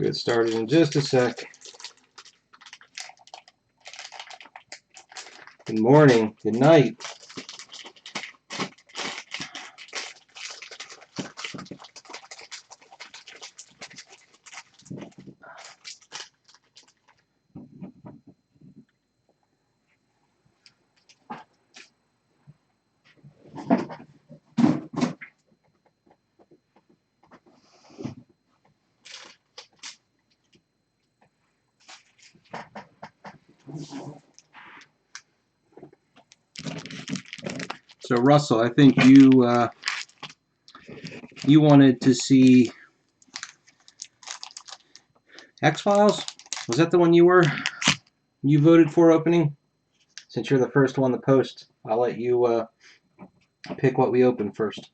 We'll get started in just a sec. Good morning. Good night. So Russell, I think you wanted to see X-Files. Was that the one you voted for opening? Since you're the first one to post, I'll let you pick what we open first.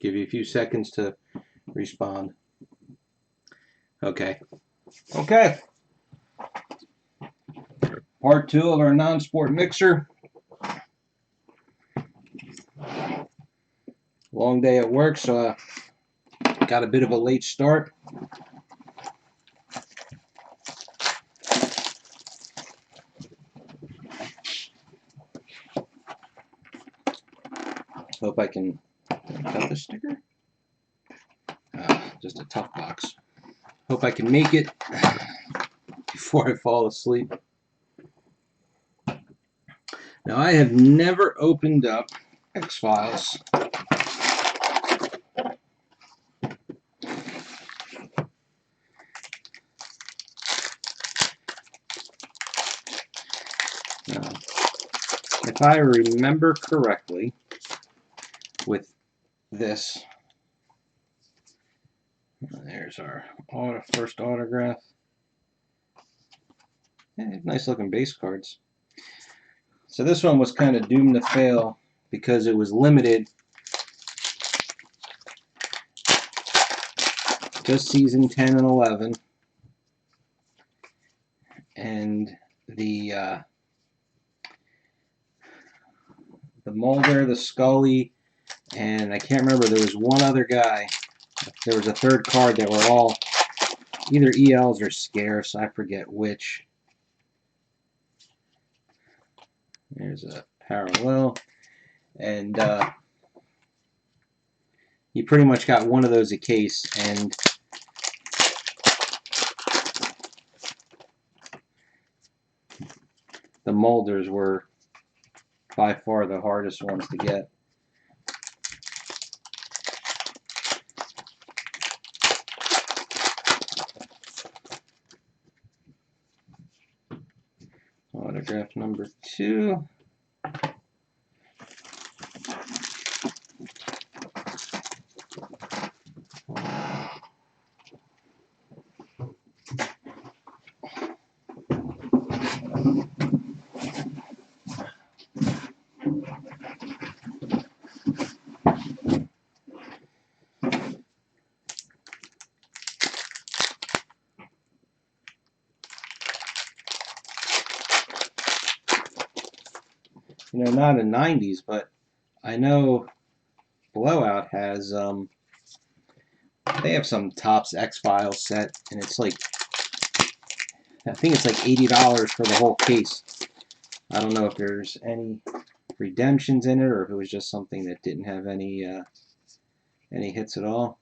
Give you a few seconds to respond. Okay. Part 2 of our non-sport mixer. Long day at work, so got a bit of a late start. Hope I can cut the sticker. Just a tough box. Hope I can make it before I fall asleep. Now, I have never opened up X-Files. Now, if I remember correctly, with this, there's our first autograph. Nice looking base cards. So this one was kind of doomed to fail because it was limited. Just season 10 and 11. And the Mulder, the Scully, and I can't remember, there was one other guy. There was a third card that were all either ELs or scarce. I forget which. There's a parallel. And you pretty much got one of those a case. And the Mulders were by far the hardest ones to get. Autograph number 2. You know, not in the 90s, but I know Blowout has, they have some Topps X-Files set, and it's like, I think it's like $80 for the whole case. I don't know if there's any redemptions in it, or if it was just something that didn't have any hits at all.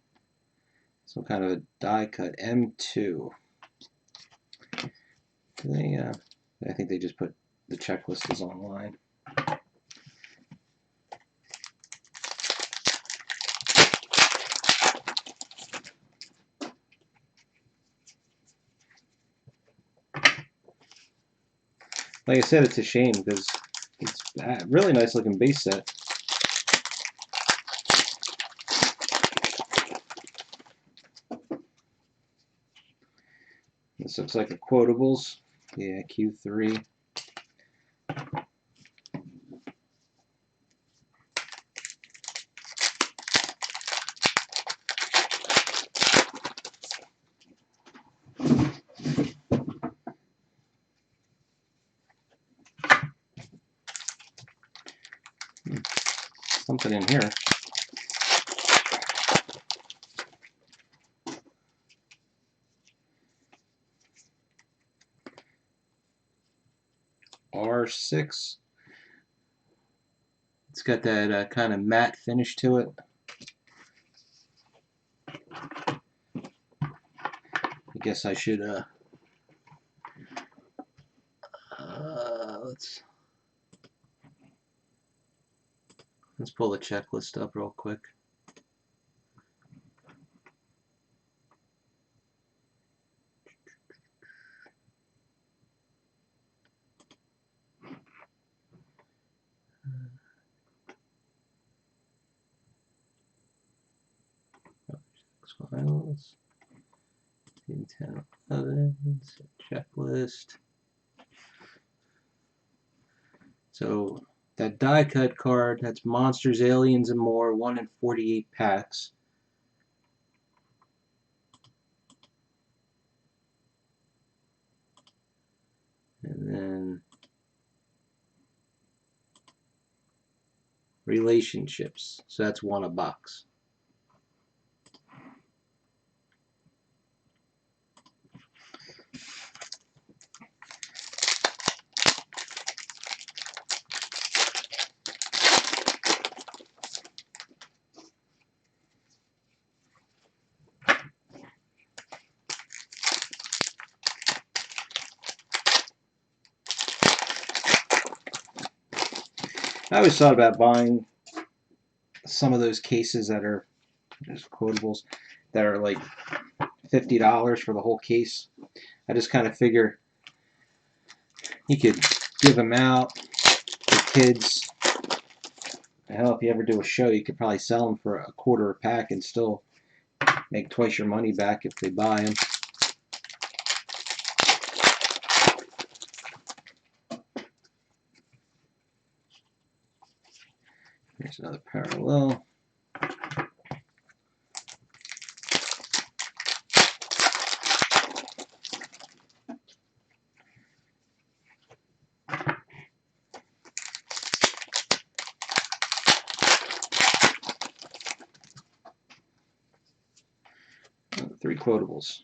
Some kind of a die cut M2. I think they just put the checklist is online. Like I said, it's a shame because it's a really nice looking base set. This looks like a quotables. Yeah, Q3. something in here. R6. It's got that kind of matte finish to it. I guess I should let's pull the checklist up real quick. Files, 10, 11, checklist. So that die cut card, that's Monsters, Aliens, and More, 1 in 48 packs. And then relationships, so that's 1 a box. I always thought about buying some of those cases that are just quotables that are like $50 for the whole case. I just kind of figure you could give them out to kids. Hell, if you ever do a show, you could probably sell them for $1/4 a pack and still make twice your money back if they buy them. Here's another parallel. Three quotables.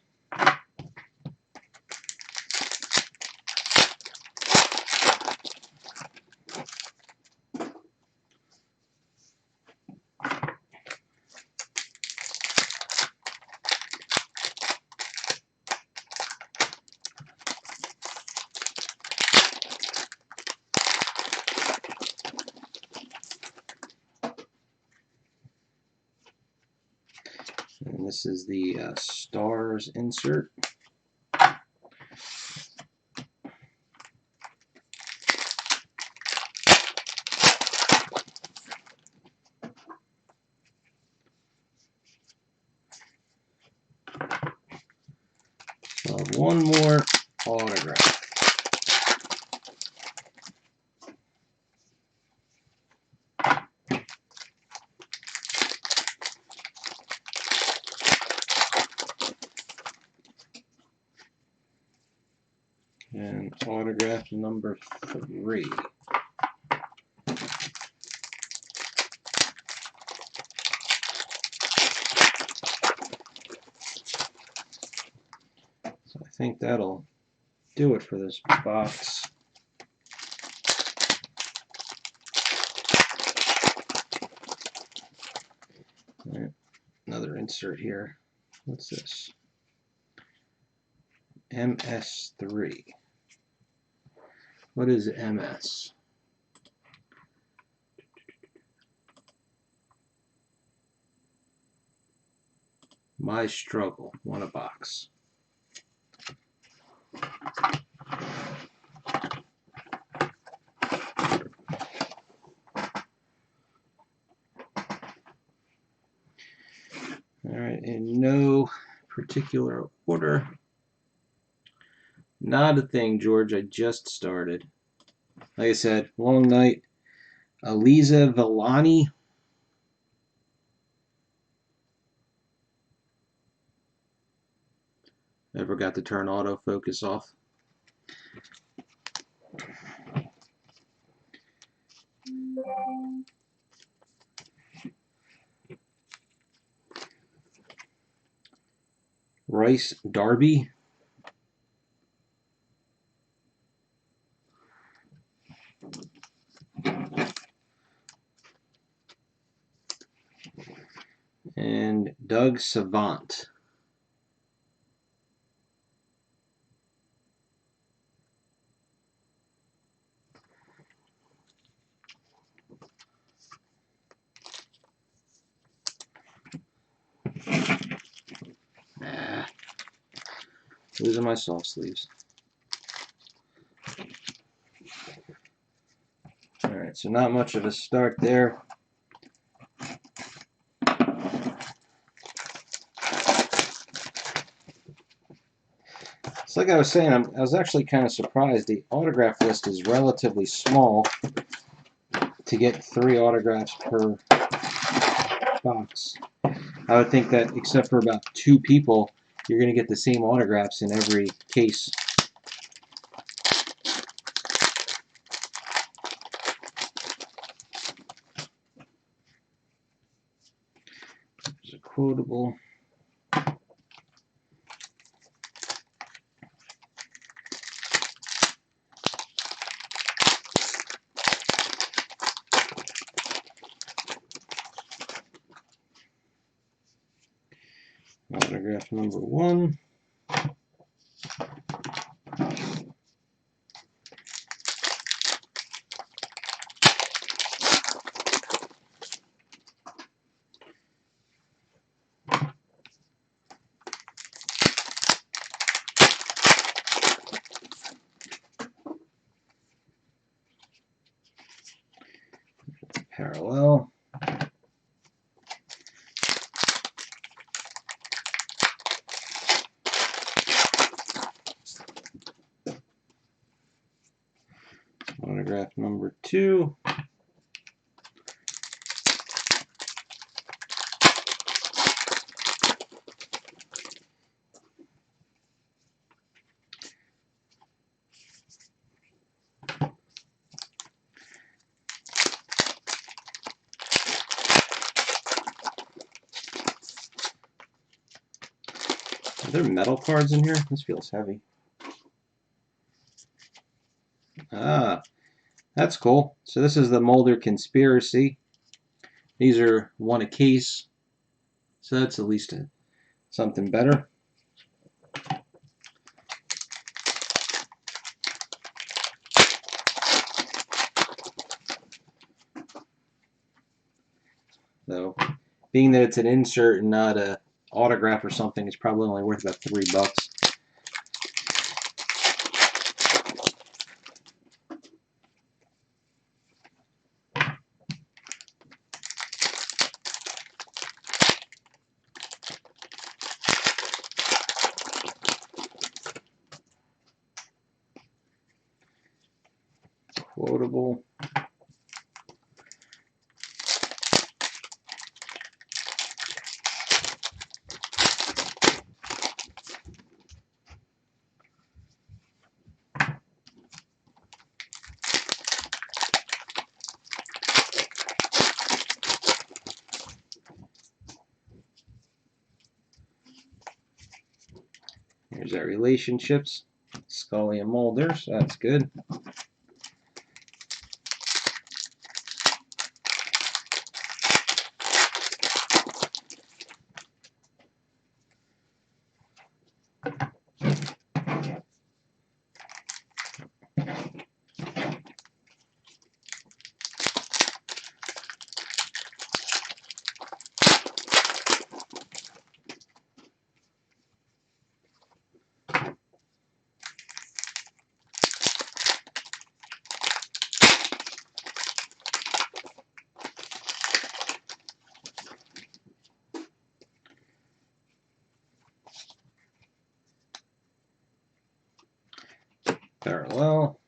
And this is the stars insert. So one more autograph. And autograph number 3. So I think that'll do it for this box. All right, another insert here. What's this? MS3. What is MS? My Struggle, 1 a box. All right, in no particular order. Not a thing, George. I just started. Like I said, long night. Aliza Villani. I forgot to turn autofocus off. Rice Darby. And Doug Savant. Those are my soft sleeves. Alright, so not much of a start there. It's like I was saying, I was actually kind of surprised. The autograph list is relatively small to get 3 autographs per box. I would think that except for about 2 people, you're going to get the same autographs in every case. There's a quotable. Autograph number 1. Parallel. Autograph number 2. Are there metal cards in here? This feels heavy. Ah, that's cool. So this is the Mulder Conspiracy. These are 1 a case. So that's at least something better. So, being that it's an insert and not a autograph or something, it's probably only worth about $3. Quotable. Here's our relationships. Scully and Mulder, so that's good. Parallel.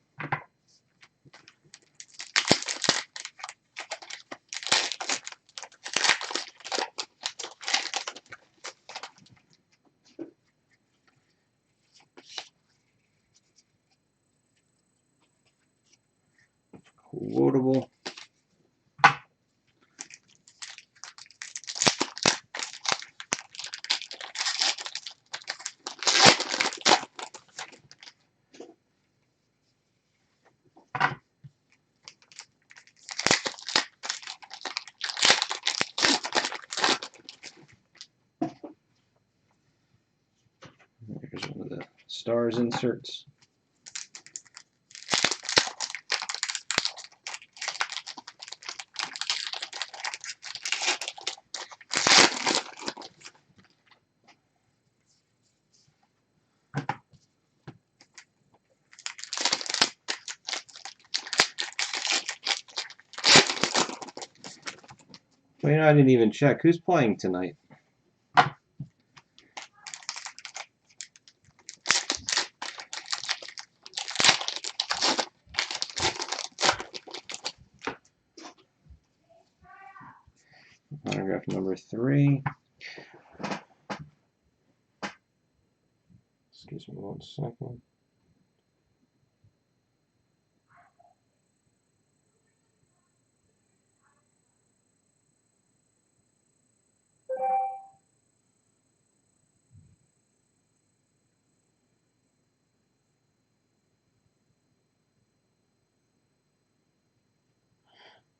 Quotable. Here's one of the stars inserts. Well, you know, I didn't even check. Who's playing tonight? Autograph number 3. Excuse me 1 second.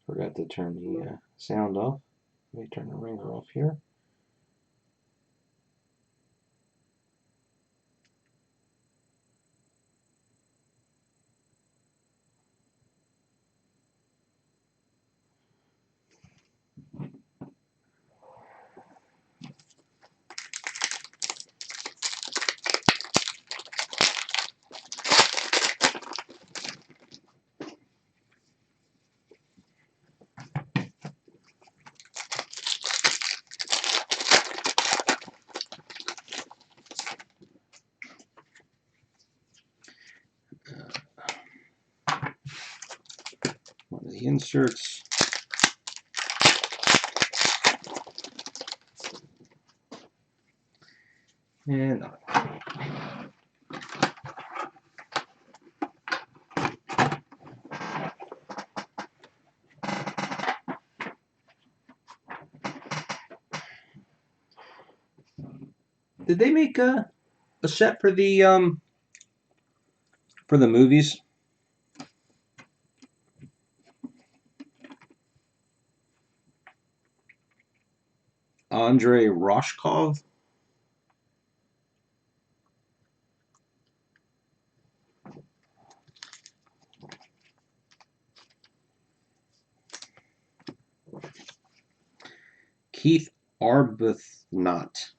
Forgot to turn the sound off. Let me turn the ringer off here. One of the inserts. And did they make a set for the movies? Andrei Roshkov? Keith Arbuthnot.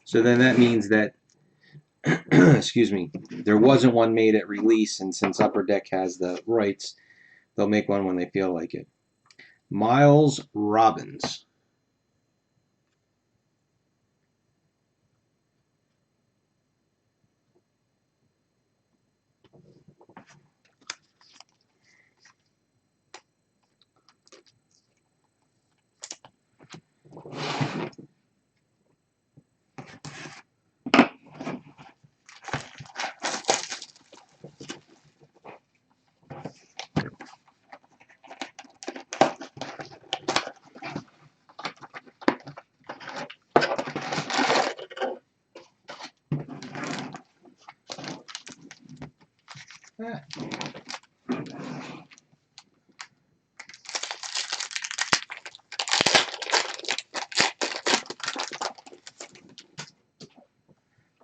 So then that means that, excuse me, there wasn't one made at release, and since Upper Deck has the rights, they'll make one when they feel like it. Miles Robbins.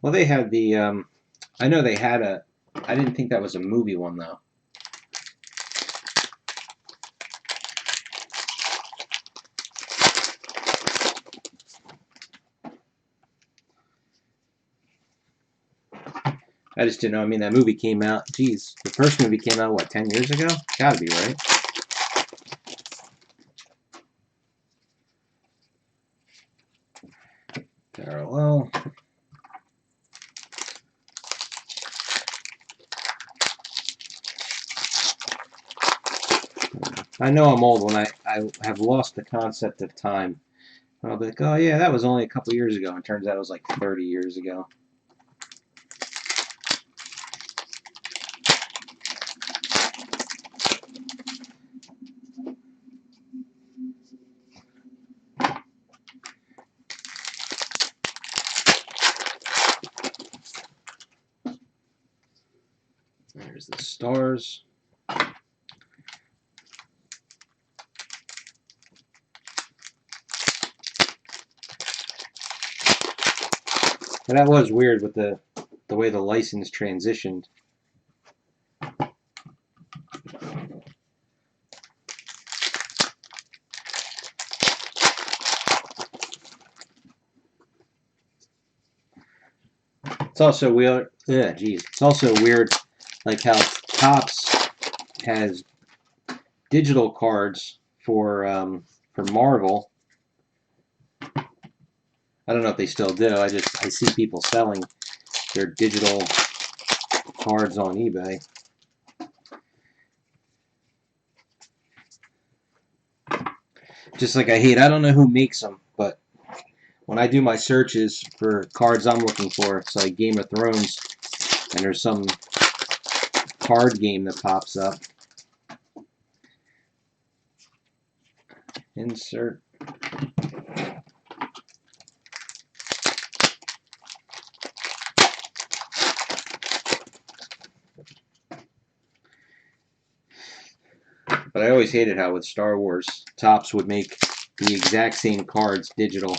Well, they had the, I know they had I didn't think that was a movie one, though. I just didn't know. I mean, that movie came out, geez, the first movie came out, what, 10 years ago? Gotta be, right? Parallel. I know I'm old when I have lost the concept of time. I'll be like, oh yeah, that was only a couple years ago. And turns out it was like 30 years ago. There's the stars. But that was weird with the way the license transitioned. It's also weird. Yeah, geez. It's also weird, like how Topps has digital cards for Marvel. I don't know if they still do. I see people selling their digital cards on eBay. Just like I don't know who makes them, but when I do my searches for cards I'm looking for, it's like Game of Thrones, and there's some card game that pops up. Insert. But I always hated how with Star Wars, Topps would make the exact same cards digital.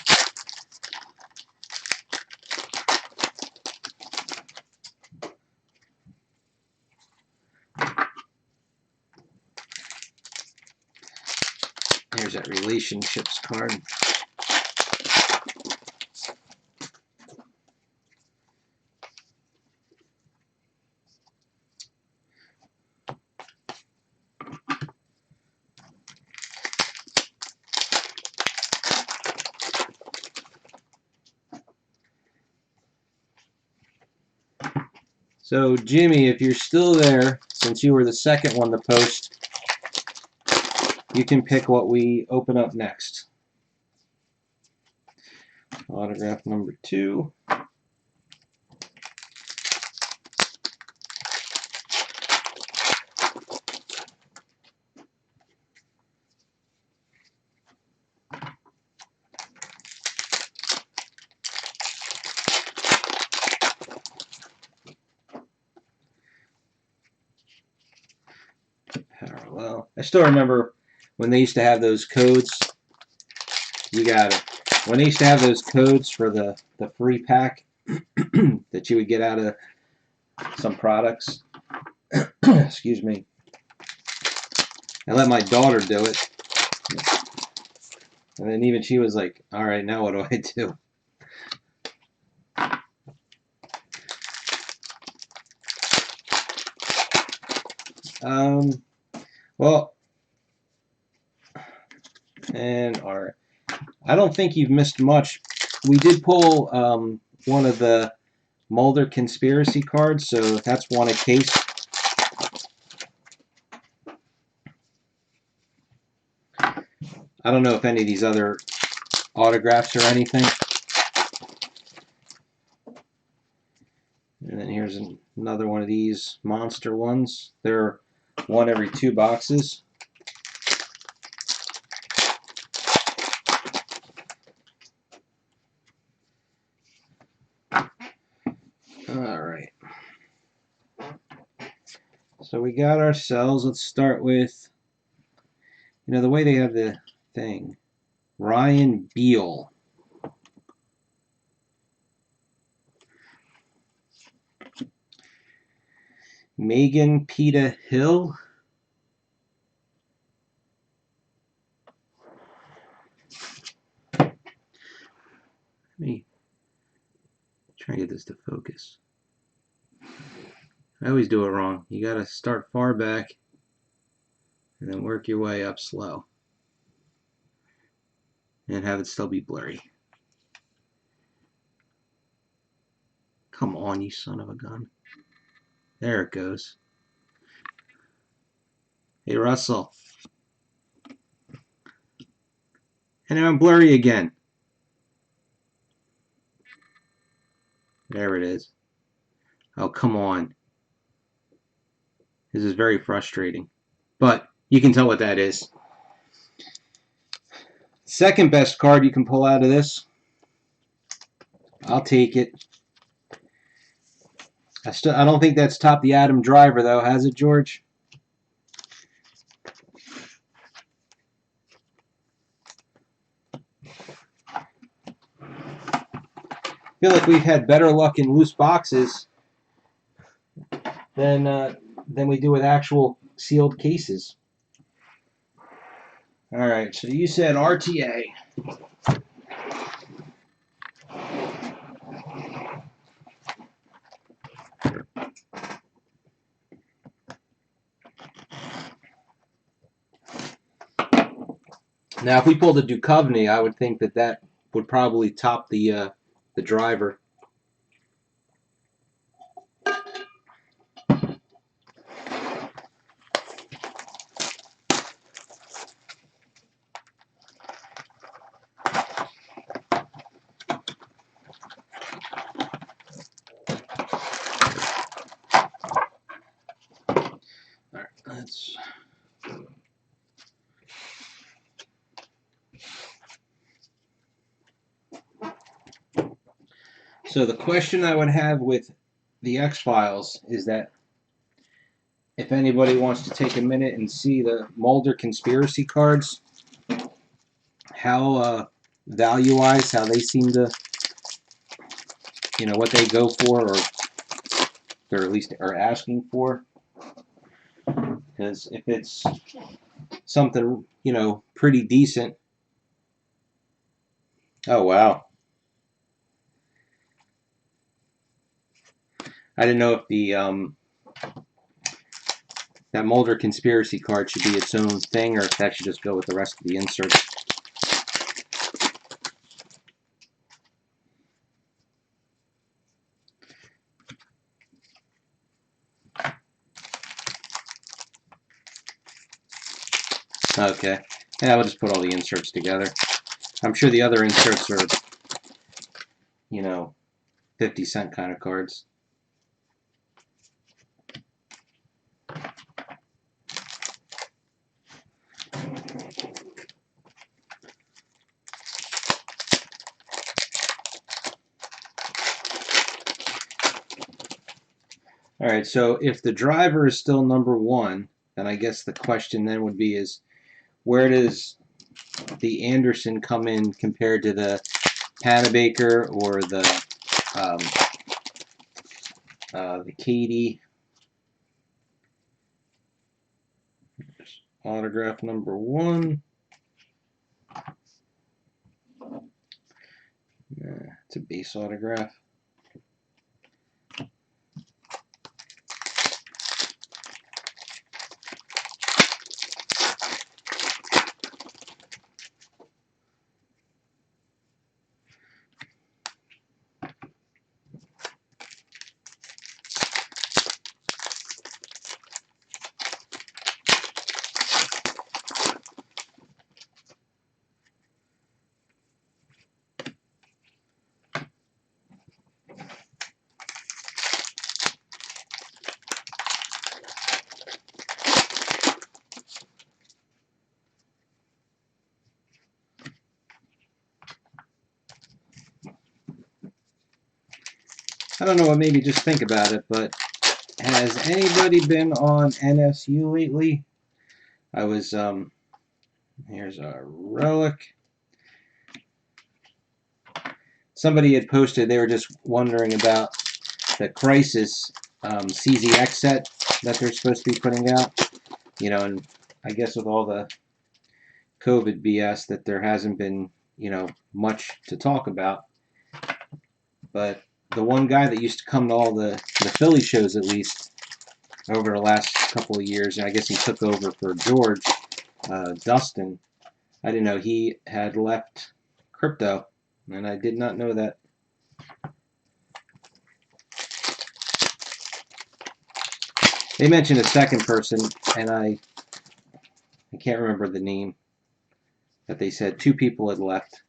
There's that relationships card. So, Jimmy, if you're still there, since you were the second one to post, you can pick what we open up next. Autograph number 2. Parallel. I still remember when they used to have those codes. You got it. When they used to have those codes for the free pack that you would get out of some products. Excuse me. I let my daughter do it. And then even she was like, all right, now what do I do? Well, and I don't think you've missed much. We did pull one of the Mulder conspiracy cards, so that's one a case. I don't know if any of these other autographs or anything. And then here's another one of these monster ones. They're one every 2 boxes. Alright. So we got ourselves, let's start with, the way they have the thing. Ryan Beal. Megan Peta Hill. Let me try to get this to focus. I always do it wrong. You gotta start far back and then work your way up slow. And have it still be blurry. Come on, you son of a gun. There it goes. Hey, Russell. And now I'm blurry again. There it is. Oh, come on. This is very frustrating. But you can tell what that is. Second best card you can pull out of this. I'll take it. I don't think that's topped the Adam Driver though, has it, George? I feel like we've had better luck in loose boxes than we do with actual sealed cases. All right, so you said RTA. Now, if we pulled a Duchovny, I would think that would probably top the driver. All right, let's. So the question I would have with the X-Files is that if anybody wants to take a minute and see the Mulder conspiracy cards, how value-wise, how they seem to, what they go for, or they're at least are asking for. Because if it's something, pretty decent. Oh, wow. I didn't know if that Mulder conspiracy card should be its own thing, or if that should just go with the rest of the inserts. Okay. Yeah, we'll just put all the inserts together. I'm sure the other inserts are, 50-cent kind of cards. All right, so if the driver is still number one, then I guess the question then would be is where does the Anderson come in compared to the Panabaker or the Katie autograph number one? It's a base autograph. I don't know what made me just think about it, but has anybody been on NSU lately? I was, here's a relic. Somebody had posted, they were just wondering about the Crisis CZX set that they're supposed to be putting out. And I guess with all the COVID BS that there hasn't been, much to talk about. But the one guy that used to come to all the Philly shows, at least, over the last couple of years, and I guess he took over for George, Dustin, I didn't know he had left crypto, and I did not know that. They mentioned a second person, and I can't remember the name, but they said two people had left.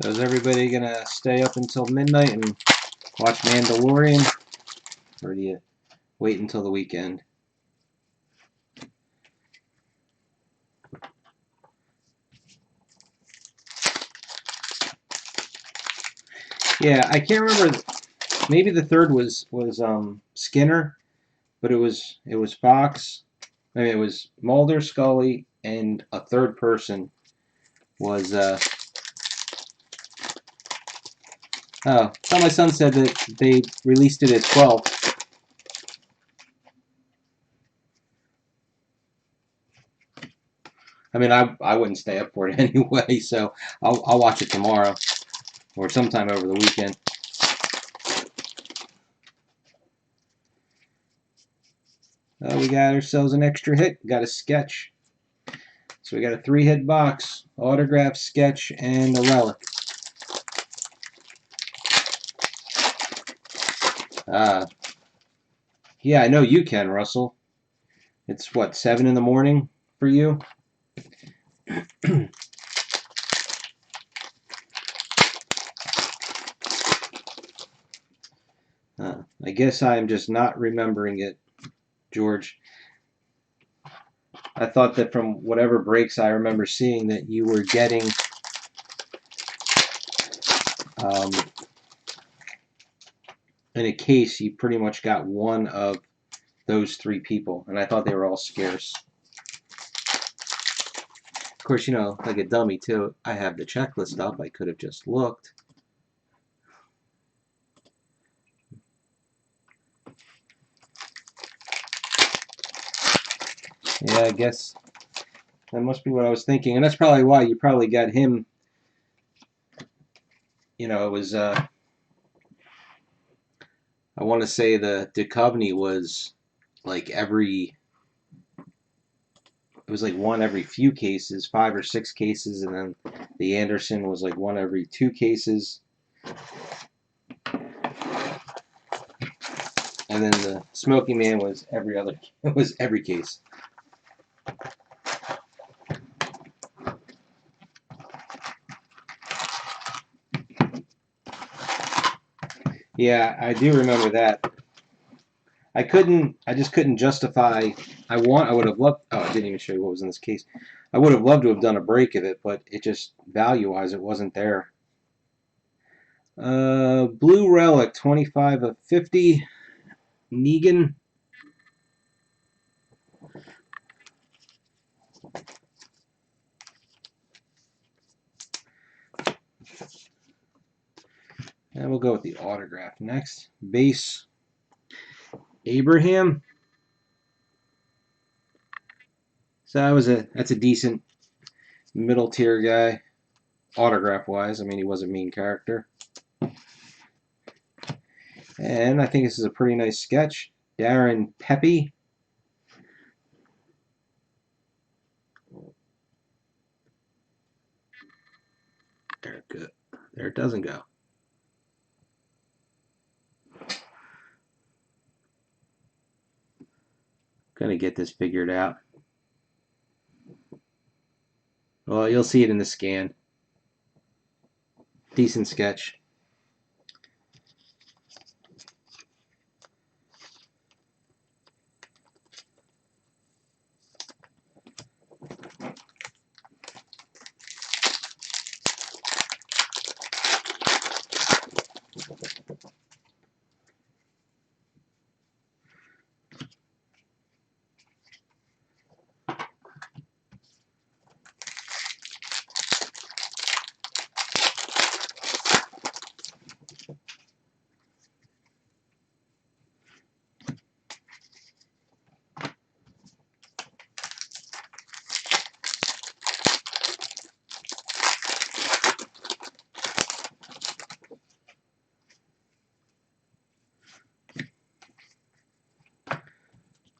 So is everybody gonna stay up until midnight and watch Mandalorian, or do you wait until the weekend? Yeah, I can't remember. Maybe the third was Skinner, but it was Fox. I mean, it was Mulder, Scully, and a third person was. Oh, so my son said that they released it at 12. I mean, I wouldn't stay up for it anyway, so I'll watch it tomorrow or sometime over the weekend. We got ourselves an extra hit. Got a sketch. So we got a 3-hit box, autograph, sketch, and a relic. Yeah, I know you can, Russell. It's what, 7 in the morning for you? I guess I'm just not remembering it, George. I thought that from whatever breaks I remember seeing that you were getting in a case, you pretty much got one of those 3 people, and I thought they were all scarce. Of course, you know, like a dummy too, I have the checklist up. I could have just looked. Yeah, I guess that must be what I was thinking, and that's probably why you probably got him. You know, it was I want to say the Duchovny was like it was like one every few cases, 5 or 6 cases, and then the Anderson was like one every 2 cases, and then the Smoky Man was every case. Yeah, I do remember that. I just couldn't justify. I would have loved. Oh, I didn't even show you what was in this case. I would have loved to have done a break of it, but it just value-wise, it wasn't there. Blue Relic, 25 of 50. Negan. And we'll go with the autograph next. Base. Abraham. So that's a decent middle tier guy, autograph-wise. I mean, he was a mean character. And I think this is a pretty nice sketch. Darren Pepe. There it doesn't go. Gonna get this figured out. Well, you'll see it in the scan. Decent sketch.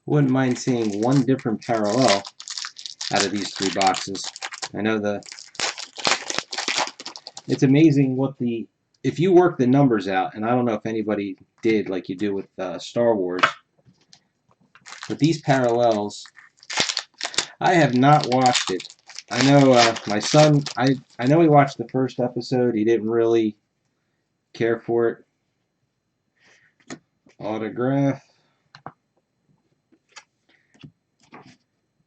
Wouldn't mind seeing one different parallel out of these 3 boxes. I know it's amazing if you work the numbers out, and I don't know if anybody did like you do with Star Wars, but these parallels, I have not watched it, I know my son, I know he watched the first episode. He didn't really care for it. Autograph.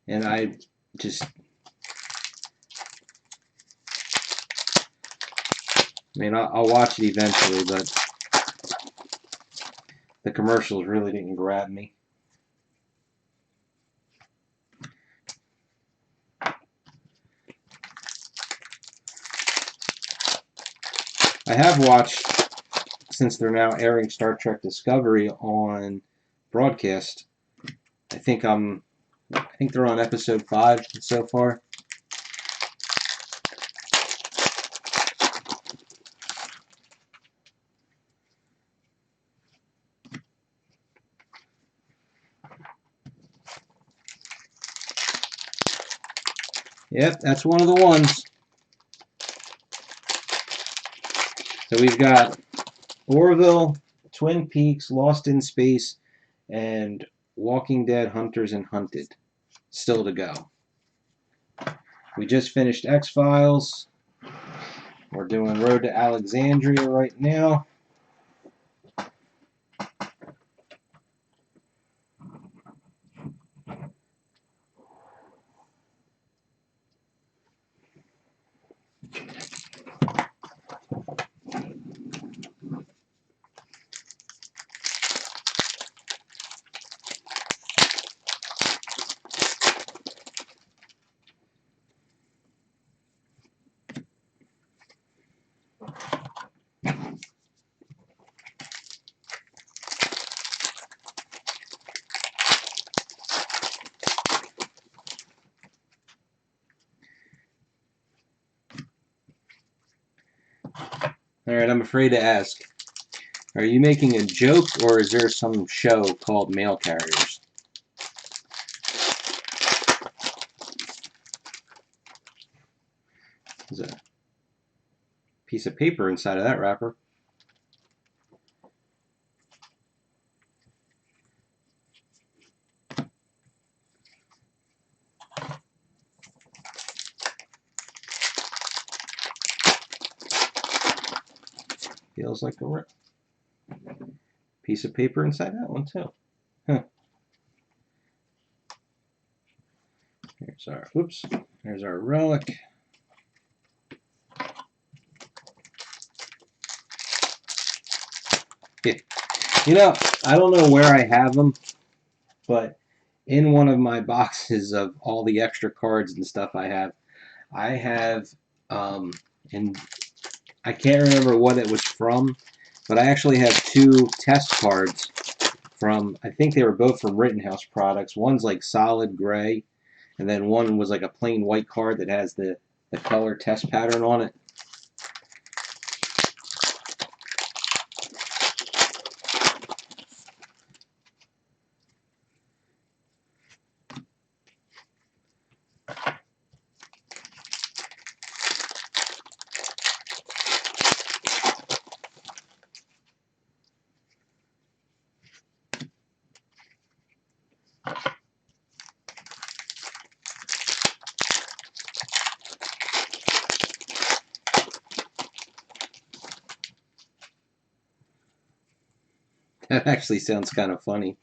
And I just, I mean, I'll watch it eventually, but the commercials really didn't grab me. I have watched, since they're now airing Star Trek Discovery on broadcast. I think they're on episode 5 so far. Yep, that's one of the ones. So we've got Orville, Twin Peaks, Lost in Space, and Walking Dead, Hunters and Hunted still to go. We just finished X-Files. We're doing Road to Alexandria right now. Alright, I'm afraid to ask. Are you making a joke, or is there some show called Mail Carriers? There's a piece of paper inside of that wrapper. Feels like a piece of paper inside that one too. Huh. There's our relic. Yeah. You know, I don't know where I have them, but in one of my boxes of all the extra cards and stuff I have, and I can't remember what it was from, but I actually have 2 test cards from, I think they were both from Rittenhouse products. One's like solid gray, and then one was like a plain white card that has the color test pattern on it. That actually sounds kind of funny.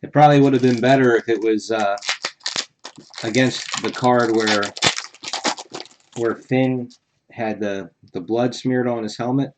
It probably would have been better if it was against the card where Finn had the blood smeared on his helmet.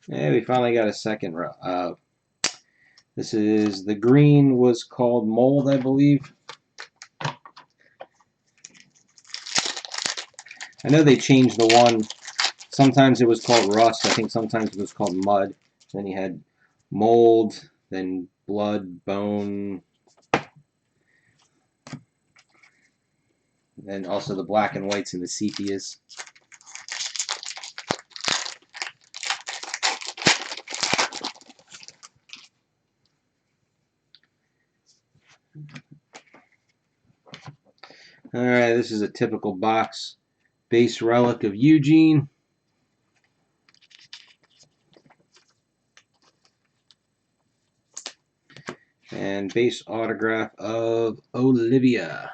Yeah, we finally got a second row. This is, the green was called Mold, I believe. I know they changed the one. Sometimes it was called rust. I think sometimes it was called mud. Then you had mold, then blood, bone, and also the black and whites and the sepias. Alright, this is a typical box. Base relic of Eugene. And base autograph of Olivia.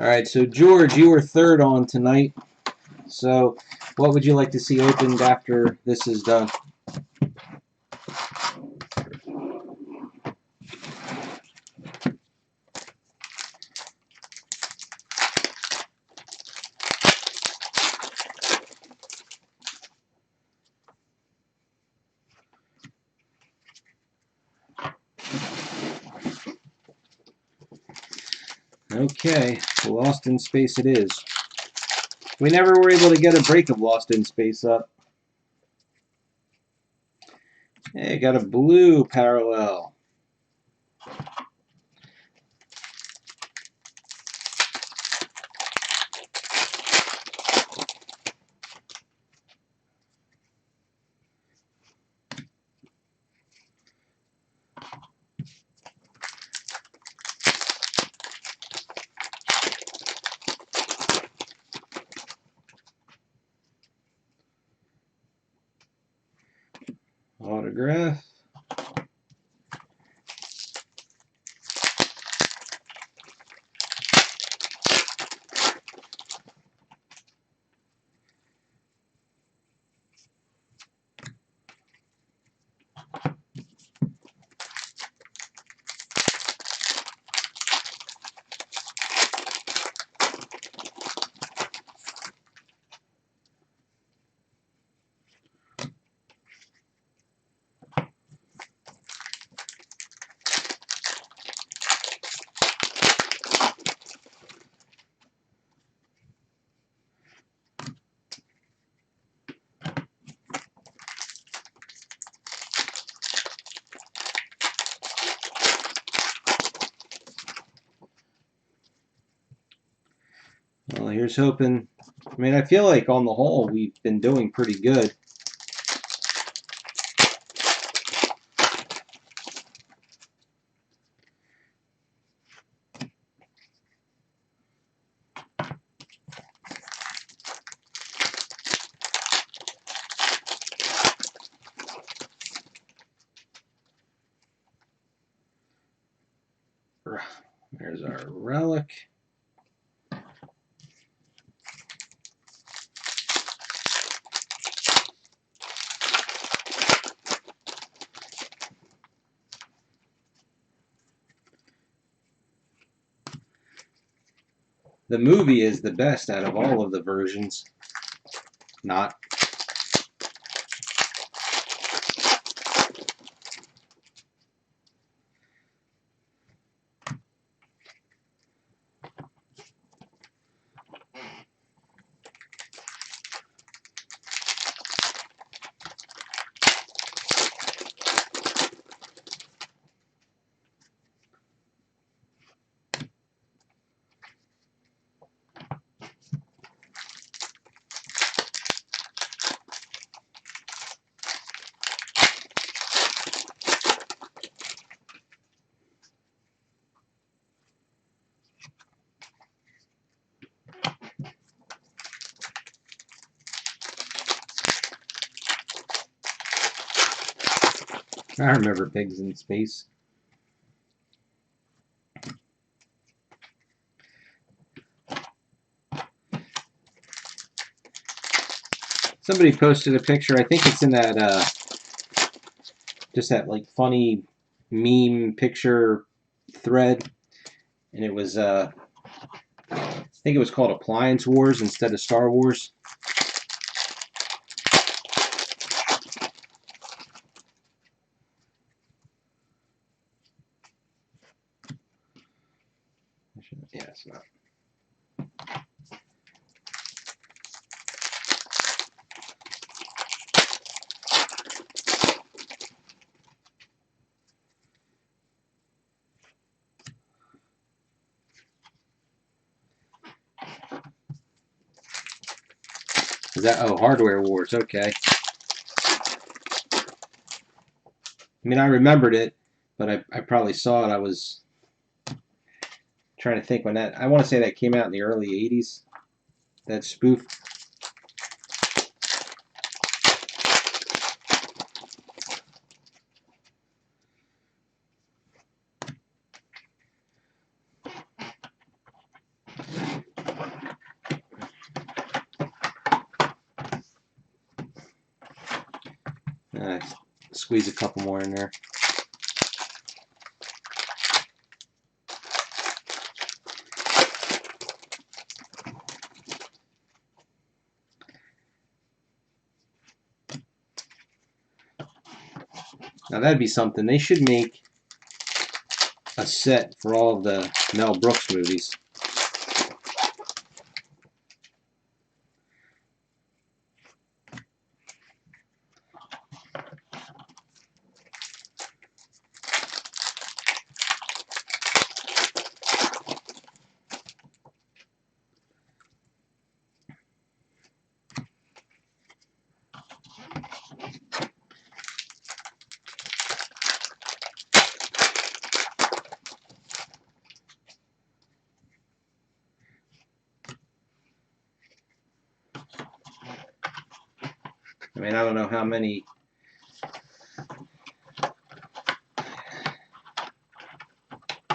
Alright, so George, you were third on tonight. So what would you like to see opened after this is done? Okay, Lost in Space it is. We never were able to get a break of Lost in Space up. Hey, got a blue parallel. Autograph. Well, here's hoping. I mean, I feel like on the whole we've been doing pretty good. There's our relic. The movie is the best out of all of the versions. Not. I remember Pigs in Space. Somebody posted a picture. I think it's in that just that like funny meme picture thread, and it was I think it was called Appliance Wars instead of Star Wars. Yeah, it's not. Is that, oh, Hardware Wars, okay. I mean, I remembered it, but I probably saw it. I was trying to think when that, I want to say that came out in the early 80s, that spoof. Squeeze a couple more in there. Now that'd be something. They should make a set for all of the Mel Brooks movies. I mean, I don't know how many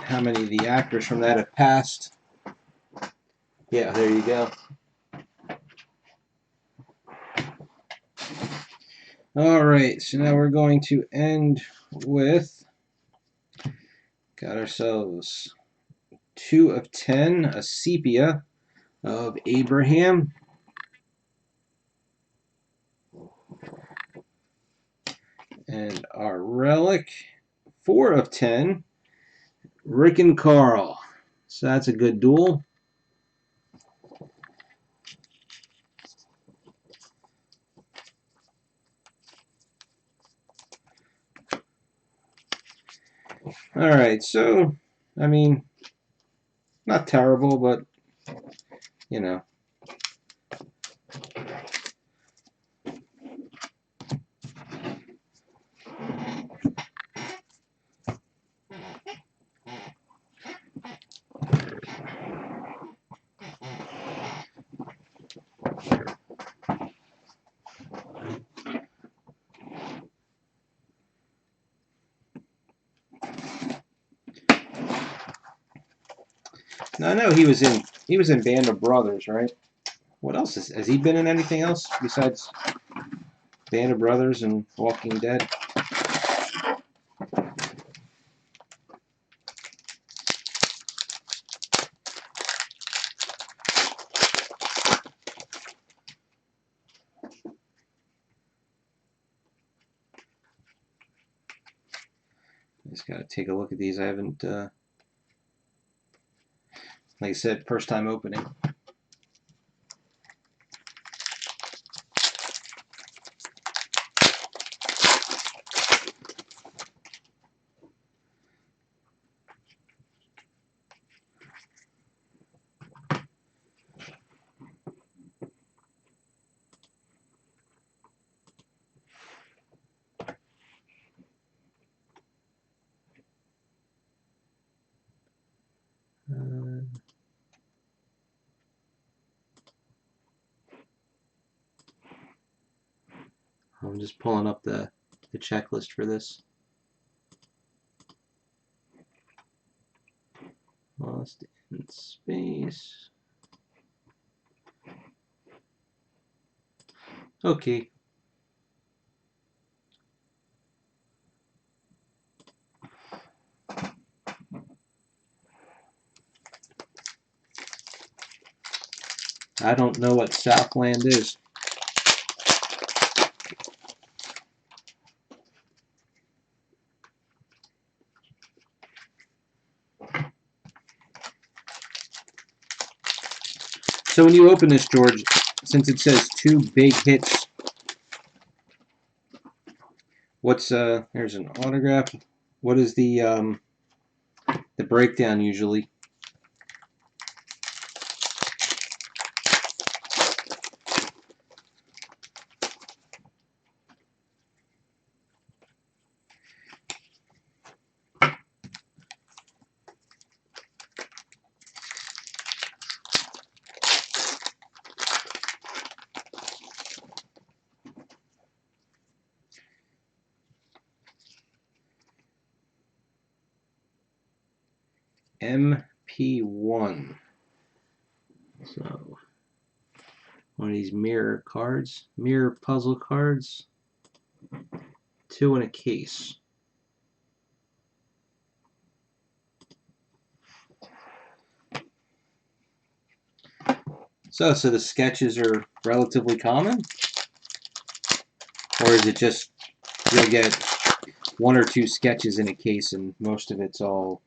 of the actors from that have passed. Yeah, there you go. All right, so now we're going to end with, got ourselves 2 of 10, a sepia of Abraham. And our relic, 4 of 10, Rick and Carl. So that's a good duel. All right, so, I mean, not terrible, but, you know. Now, I know he was in Band of Brothers, right? What else has he been in anything else besides Band of Brothers and Walking Dead? Just gotta take a look at these. I haven't, like I said, first time opening. I'm just pulling up the checklist for this. Lost in Space. Okay. I don't know what Southland is. So when you open this, George, since it says 2 big hits, what's there's an autograph. What is the breakdown usually? MP1. So one of these mirror cards, mirror puzzle cards. 2 in a case. So the sketches are relatively common? Or is it just you'll get 1 or 2 sketches in a case and most of it's all...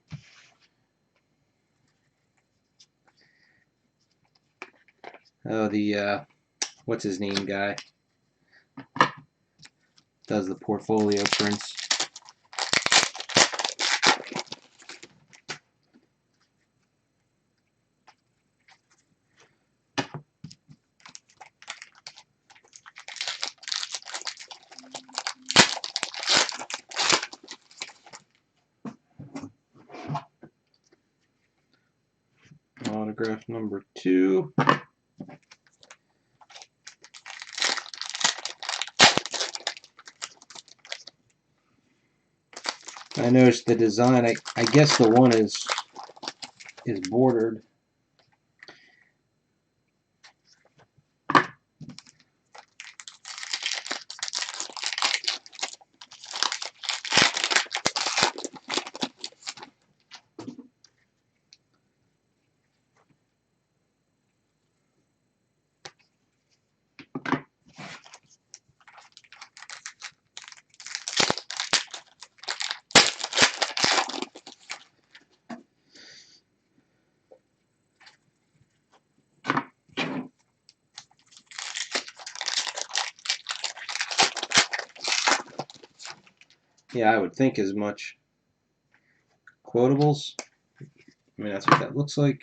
Oh, the, what's his name guy? Does the portfolio prints. Autograph number 2. I noticed the design. I guess the one is bordered. Yeah, I would think as much. Quotables. I mean, that's what that looks like.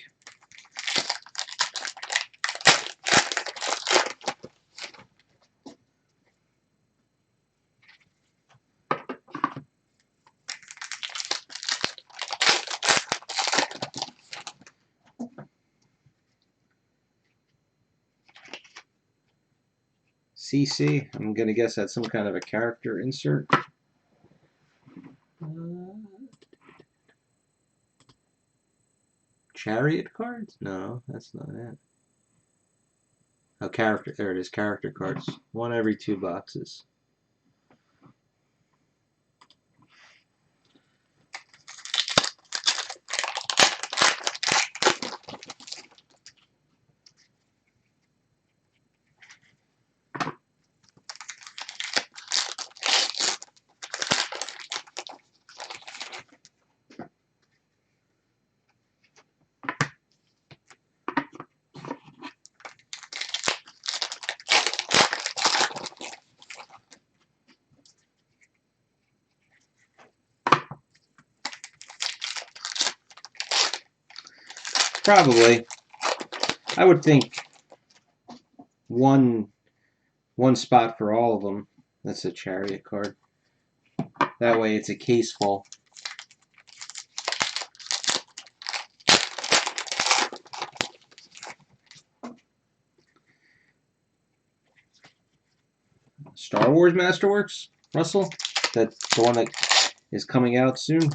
CC. I'm going to guess that's some kind of a character insert. Chariot cards? No, that's not it. Oh, character. There it is. Character cards. 1 every 2 boxes. Probably. I would think one spot for all of them. That's a chariot card. That way it's a case full. Star Wars Masterworks, Russell? That's the one that is coming out soon?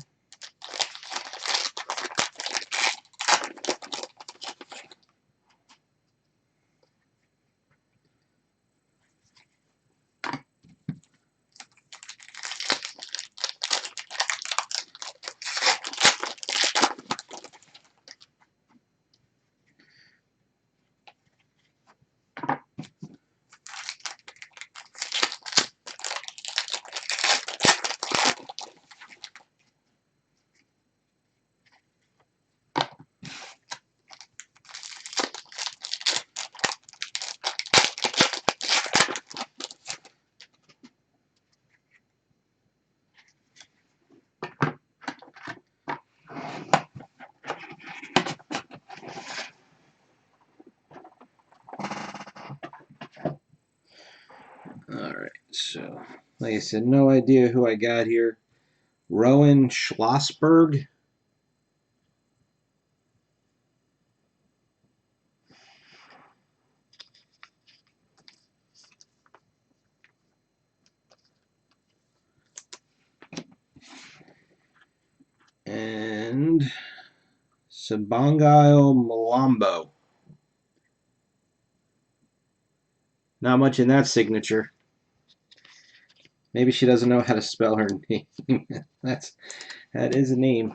Like I said, no idea who I got here. Rowan Schlossberg. And Sabangayo Malambo. Not much in that signature. Maybe she doesn't know how to spell her name. That is a name.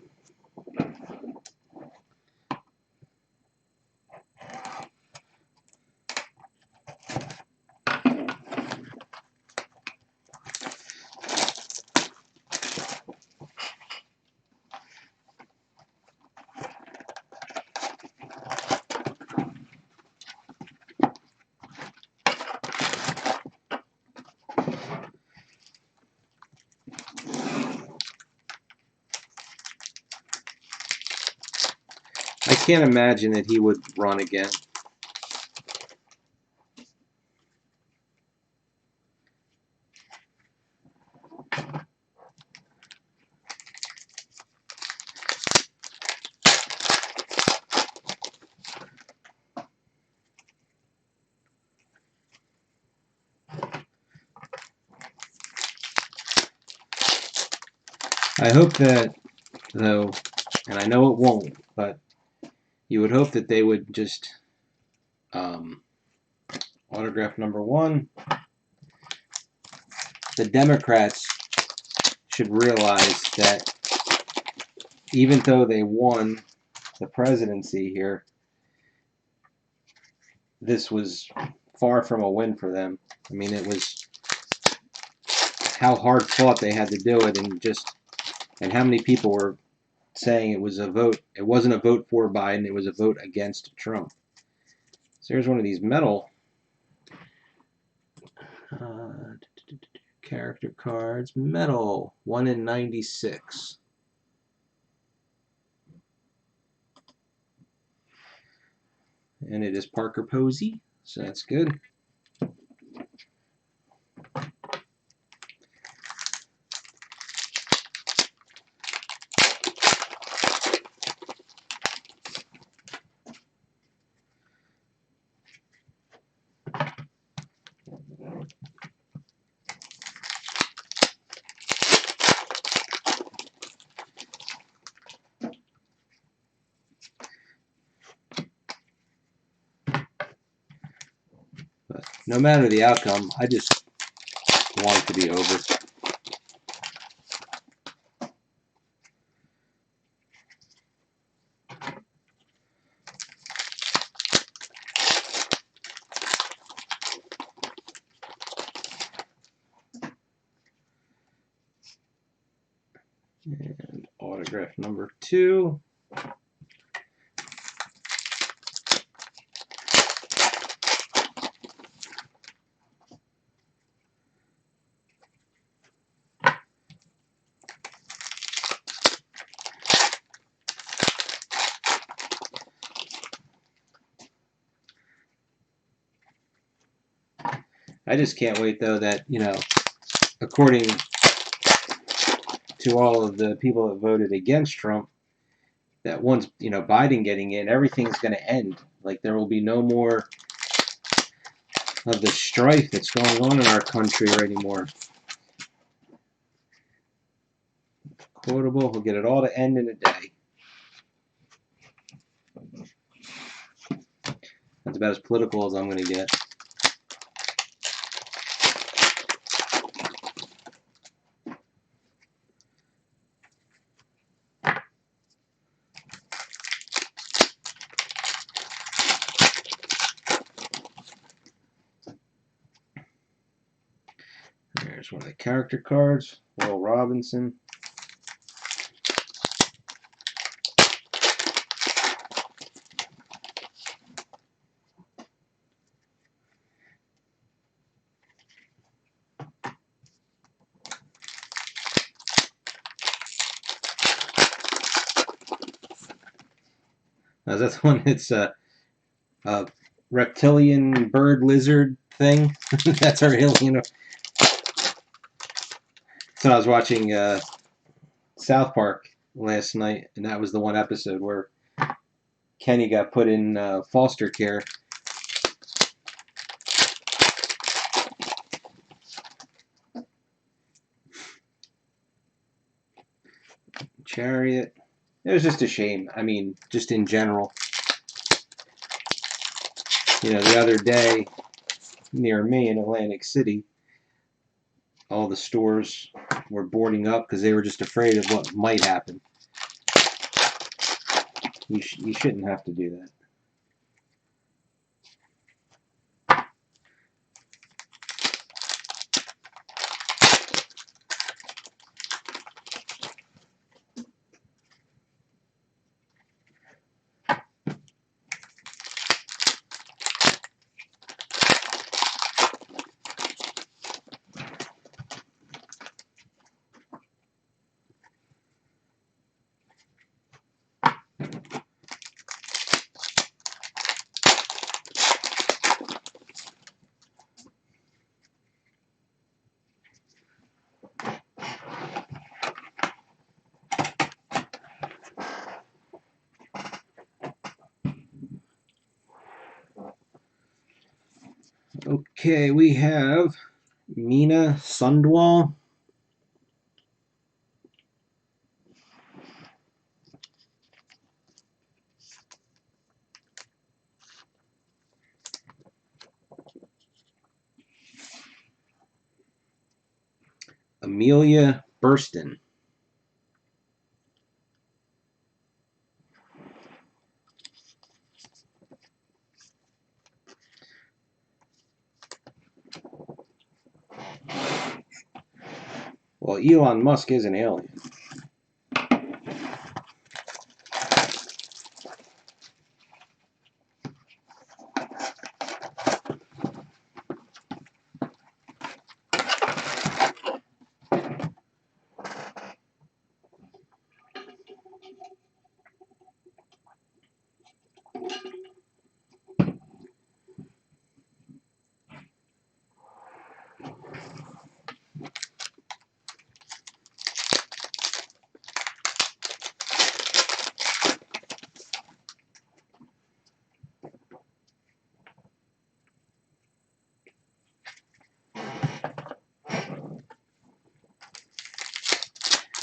I can't imagine that he would run again. I hope that, though, and I know it won't, but you would hope that they would just autograph number 1. The Democrats should realize that even though they won the presidency here, this was far from a win for them. I mean, it was how hard fought they had to do it, and how many people were saying it was a vote. It wasn't a vote for Biden, it was a vote against Trump. So here's one of these metal character cards. Metal, 1 in 96. And it is Parker Posey, so that's good. But no matter the outcome, I just want it to be over. And autograph number 2. I just can't wait, though, that, according to all of the people that voted against Trump, that once, Biden getting in, everything's going to end. Like, there will be no more of the strife that's going on in our country anymore. Quotable, we'll get it all to end in a day. That's about as political as I'm going to get. There's one of the character cards, Will Robinson. Now, that's the one that's a reptilian bird lizard thing. That's our alien. So I was watching South Park last night, and that was the one episode where Kenny got put in foster care. Chariot. It was just a shame. I mean, just in general. You know, the other day near me in Atlantic City, all the stores were boarding up because they were just afraid of what might happen. You shouldn't have to do that. Okay, we have Meena Sundwal. Amelia Burston. Well, Elon Musk is an alien.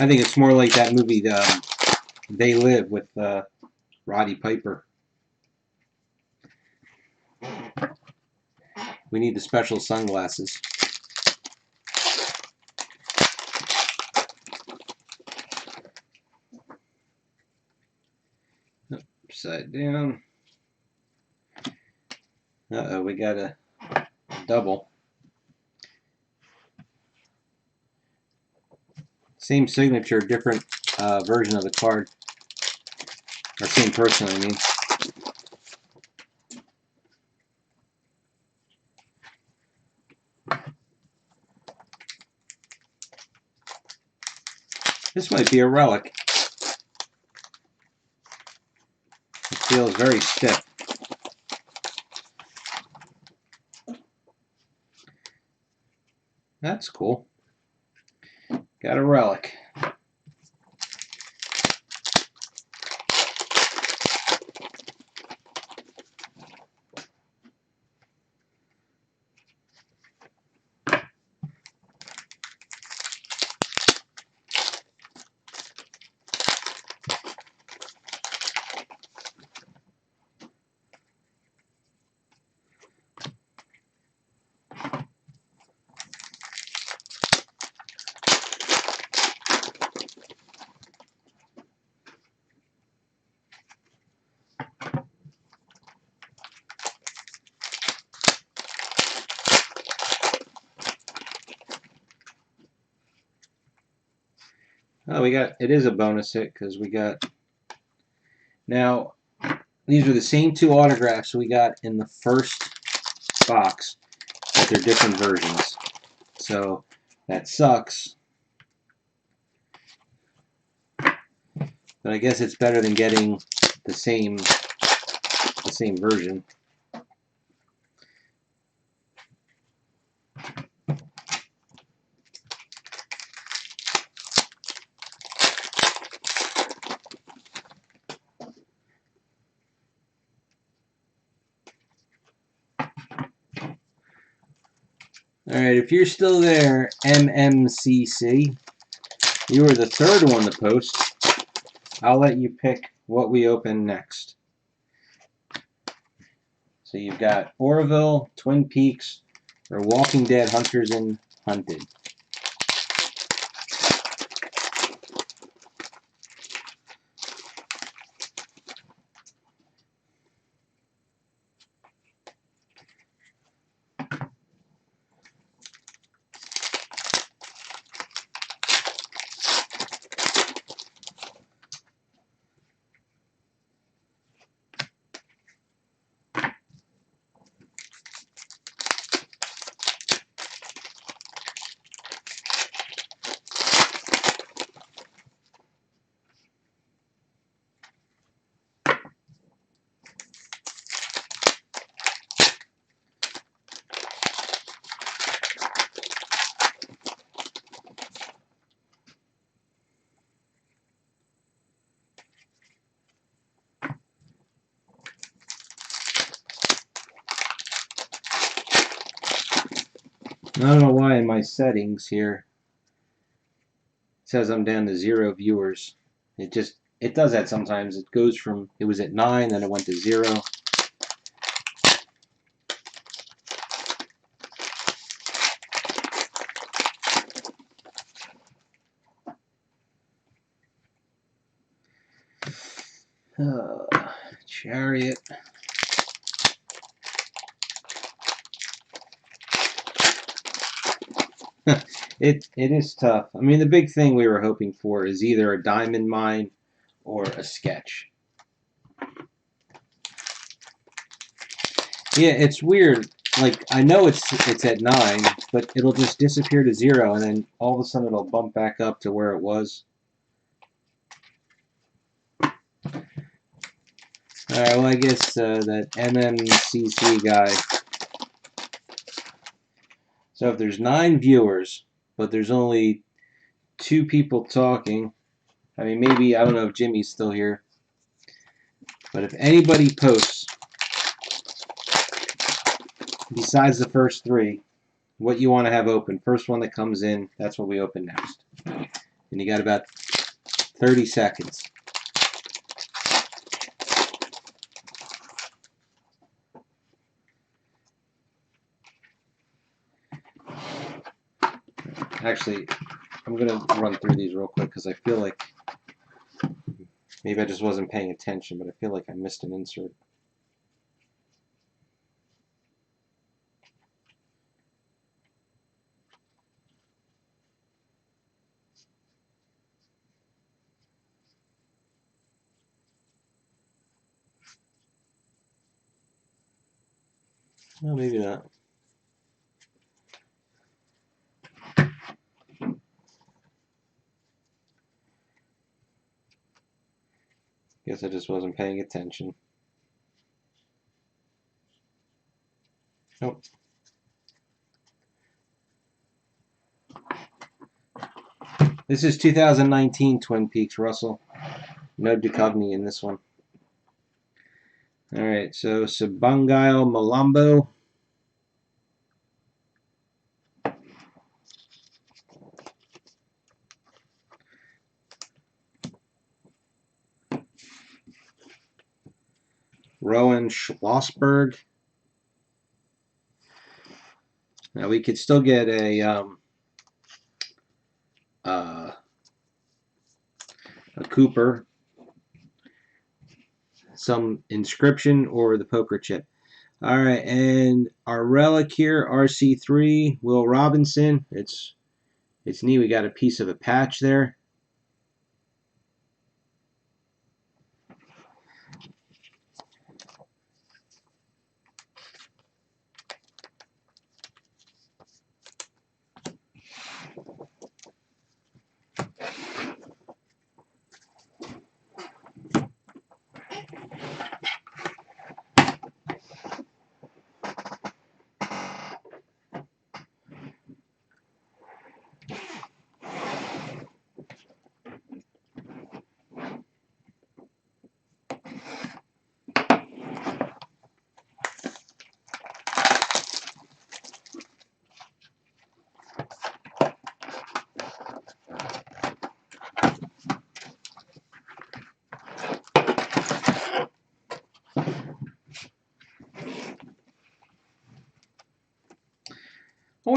I think it's more like that movie, They Live, with Roddy Piper. We need the special sunglasses. Upside down. Uh-oh, we got a double. Same signature, different version of the card. Or same person, I mean. This might be a relic. It feels very stiff. That's cool. Got a relic. Oh, it is a bonus hit because we got, now, these are the same two autographs we got in the first box, but they're different versions. So that sucks. But I guess it's better than getting the same version. Alright, if you're still there, MMCC, you were the third one to post. I'll let you pick what we open next. So you've got Orville, Twin Peaks, or Walking Dead Hunters and Hunted. I don't know why in my settings here it says I'm down to 0 viewers. It does that sometimes. It goes from, it was at 9, then it went to 0. Chariot. It is tough. I mean, the big thing we were hoping for is either a diamond mine or a sketch. Yeah, it's weird. Like, I know it's at 9, but it'll just disappear to 0, and then all of a sudden it'll bump back up to where it was. Alright, well, I guess that MMCC guy. So if there's 9 viewers, but there's only 2 people talking, I mean, maybe, I don't know if Jimmy's still here, but if anybody posts, besides the first 3, what you want to have open, first one that comes in, that's what we open next. And you got about 30 seconds. Actually, I'm going to run through these real quick because I feel like maybe I just wasn't paying attention, but I feel like I missed an insert. No, maybe not. Guess I just wasn't paying attention. Nope. This is 2019 Twin Peaks, Russell. No Duchovny in this one. Alright, so Sabangile Malambo. Rowan Schlossberg. Now we could still get a Cooper, some inscription, or the poker chip. All right, and our relic here, RC3, Will Robinson. It's neat. We got a piece of a patch there.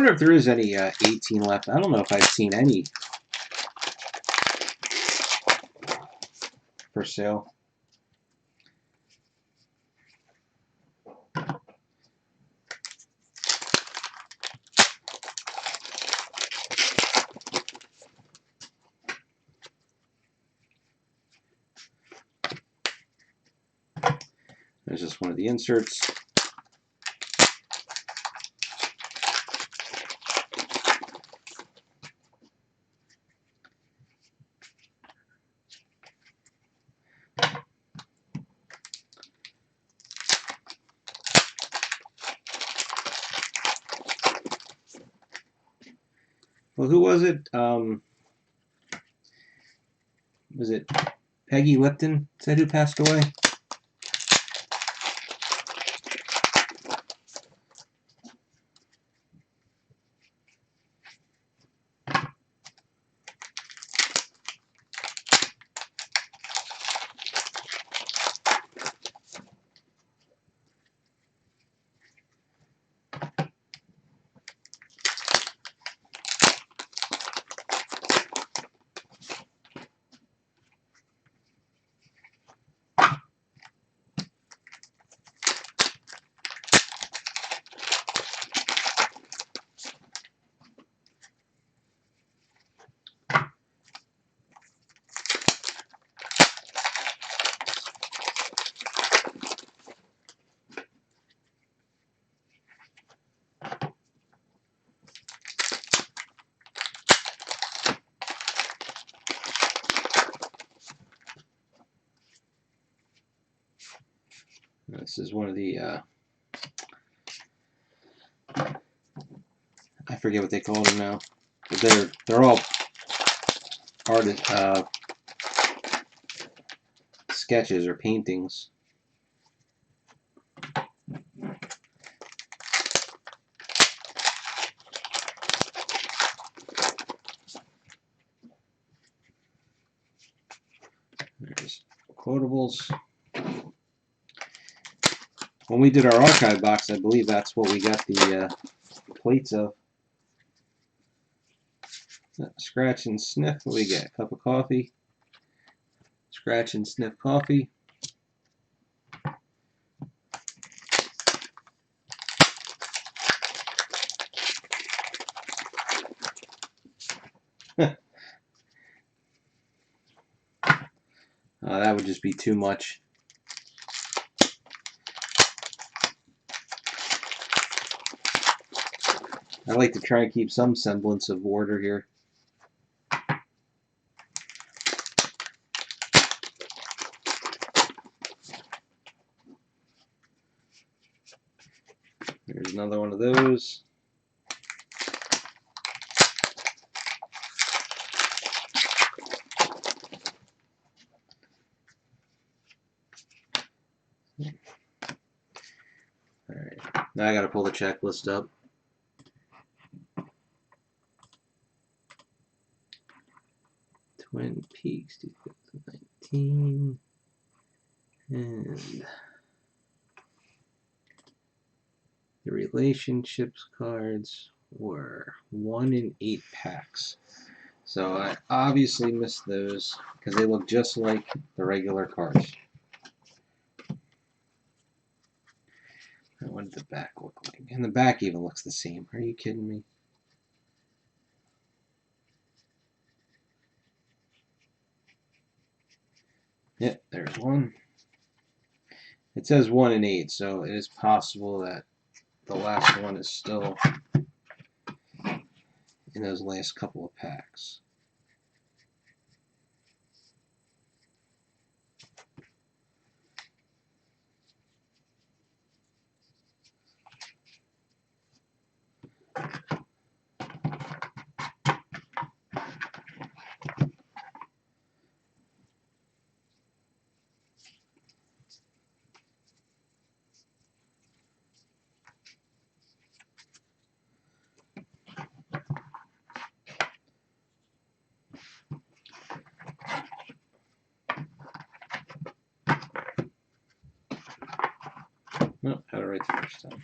wonder if there is any 18 left. I don't know if I've seen any for sale. There's just one of the inserts. Well, who was it? Was it Peggy Lipton? Is that who passed away? This is one of the I forget what they call them now, but they're all artist sketches or paintings. There's quotables. When we did our archive box, I believe that's what we got the plates of. Scratch and sniff. What we get? A cup of coffee. Scratch and sniff coffee. That would just be too much. I like to try and keep some semblance of order here. There's another one of those. Alright, now I gotta pull the checklist up. Twin Peaks 2019. And the relationships cards were 1 in 8 packs. So I obviously missed those because they look just like the regular cards. What did the back look like? And the back even looks the same. Are you kidding me? Yep, there's one. It says 1 in 8, so it is possible that the last one is still in those last couple of packs. Nope, had it right the first time.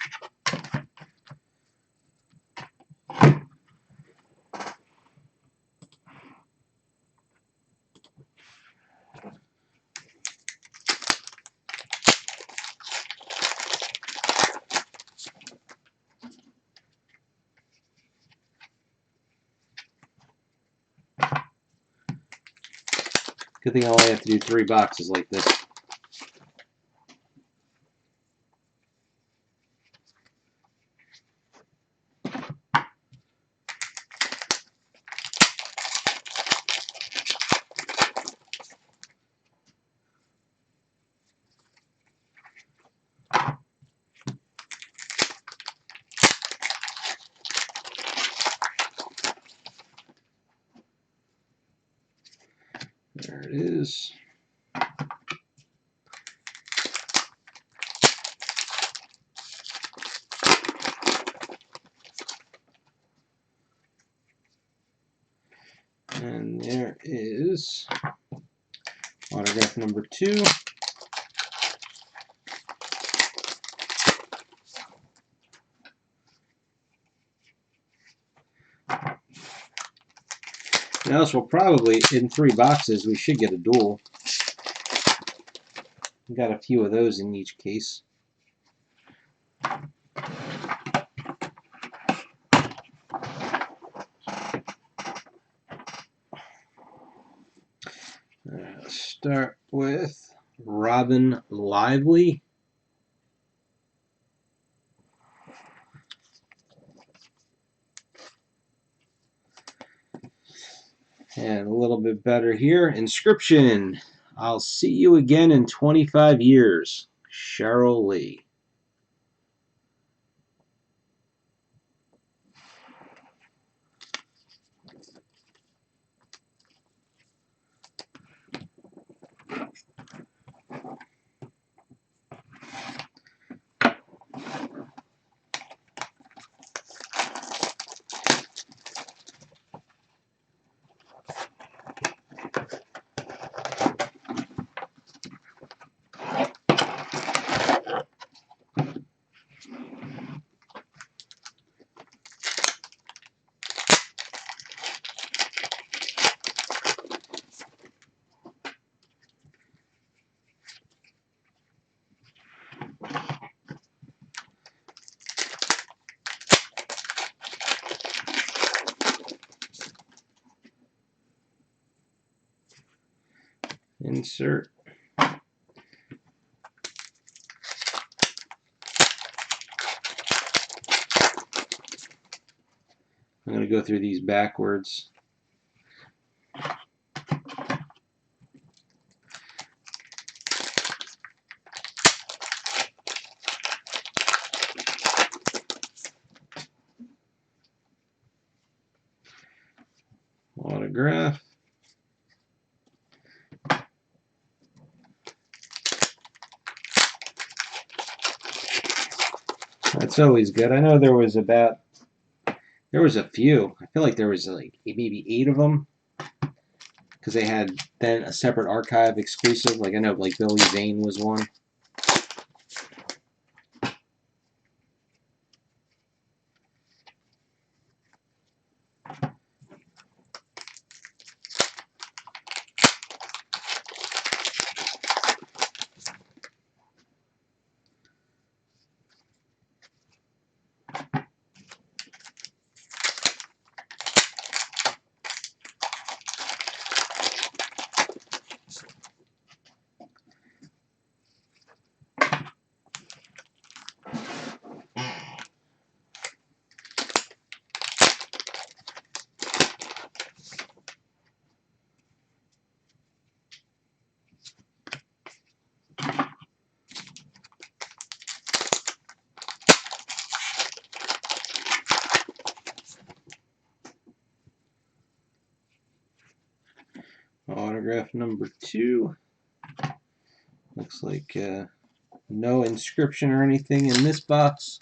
Good thing I only have to do 3 boxes like this. There it is. And there is autograph number 2. Now, else we'll probably, in 3 boxes, we should get a duel. We got a few of those in each case. Start with Robin Lively. And a little bit better here. Inscription. I'll see you again in 25 years. Cheryl Lee. Insert. I'm going to go through these backwards. Autograph. That's always good. I know there was a few. I feel like there was like maybe 8 of them, because they had then a separate archive exclusive. Like I know like Billy Zane was one. Autograph number 2. Looks like no inscription or anything in this box.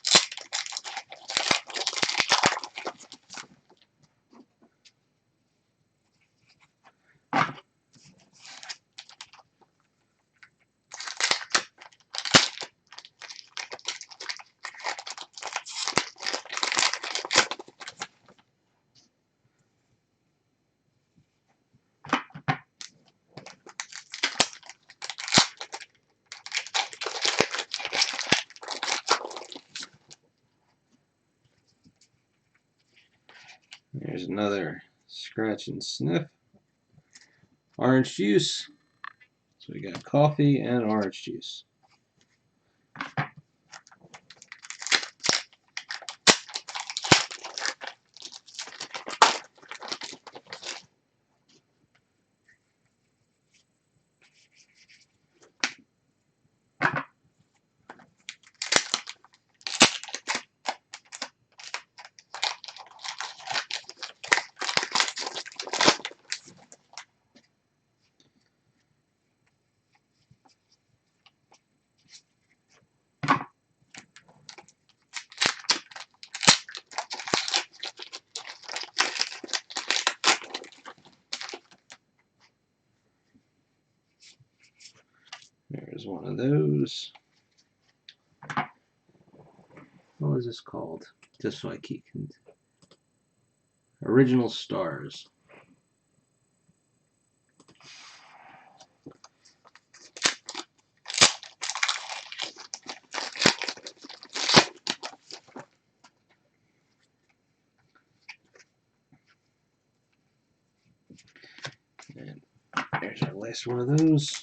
There's another scratch and sniff. orange juice. So we got coffee and orange juice. There's one of those. What is this called? Just so I keep Original Stars. And there's our last one of those.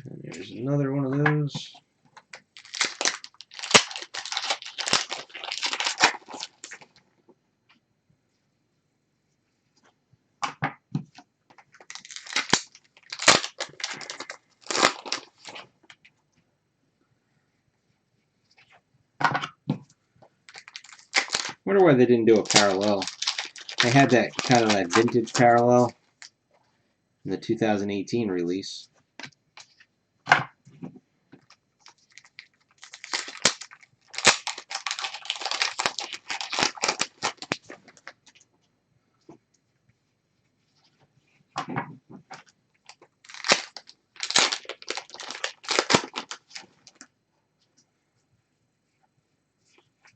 And there's another one of those. Wonder why they didn't do a parallel. They had that kind of that vintage parallel in the 2018 release.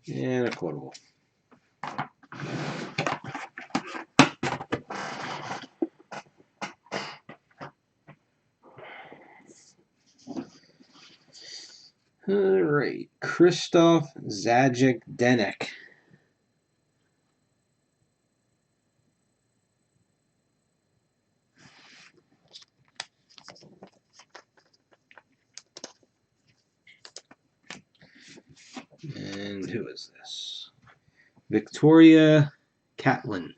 And a quotable. All right, Krzysztof Zajac-Denek. And who is this? Victoria Catlin.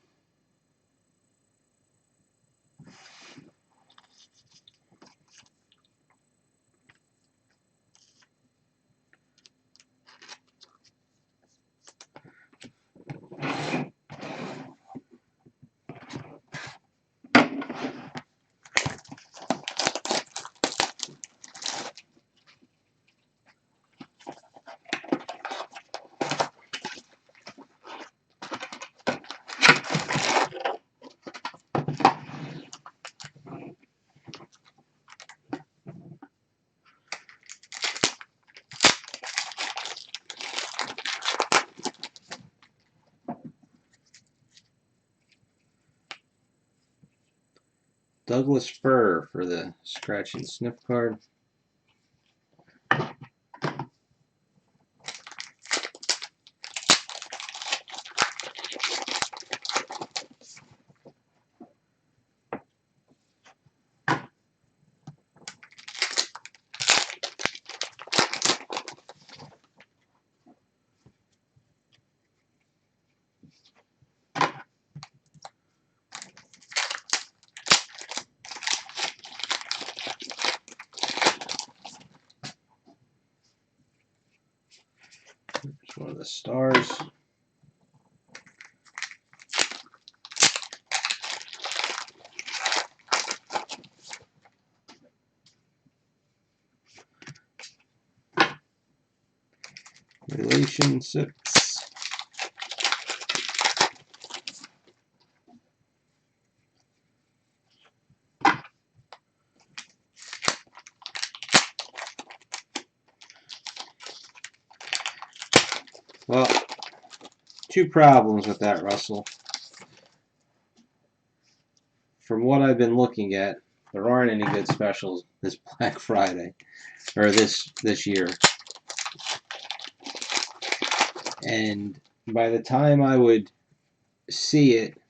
Douglas Fir for the scratch and sniff card. There's one of the stars. Relation 6. Well, two problems with that, Russell. from what I've been looking at, there aren't any good specials this Black Friday or this year. And by the time I would see it,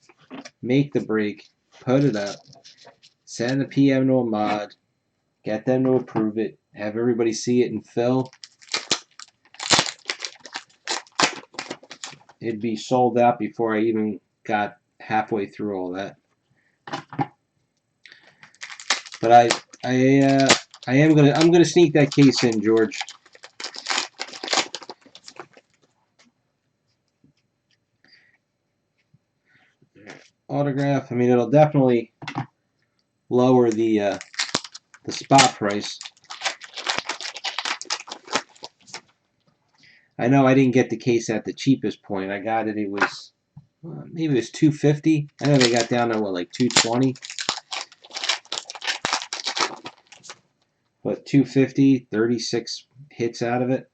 make the break, put it up, send a PM to a mod, get them to approve it, have everybody see it and fill, it'd be sold out before I even got halfway through all that. But I'm gonna sneak that case in, George. Autograph. I mean, it'll definitely lower the spot price. I know I didn't get the case at the cheapest point. I got it. It was maybe it was $250. I know they got down to what, like $220. But $250, 36 hits out of it.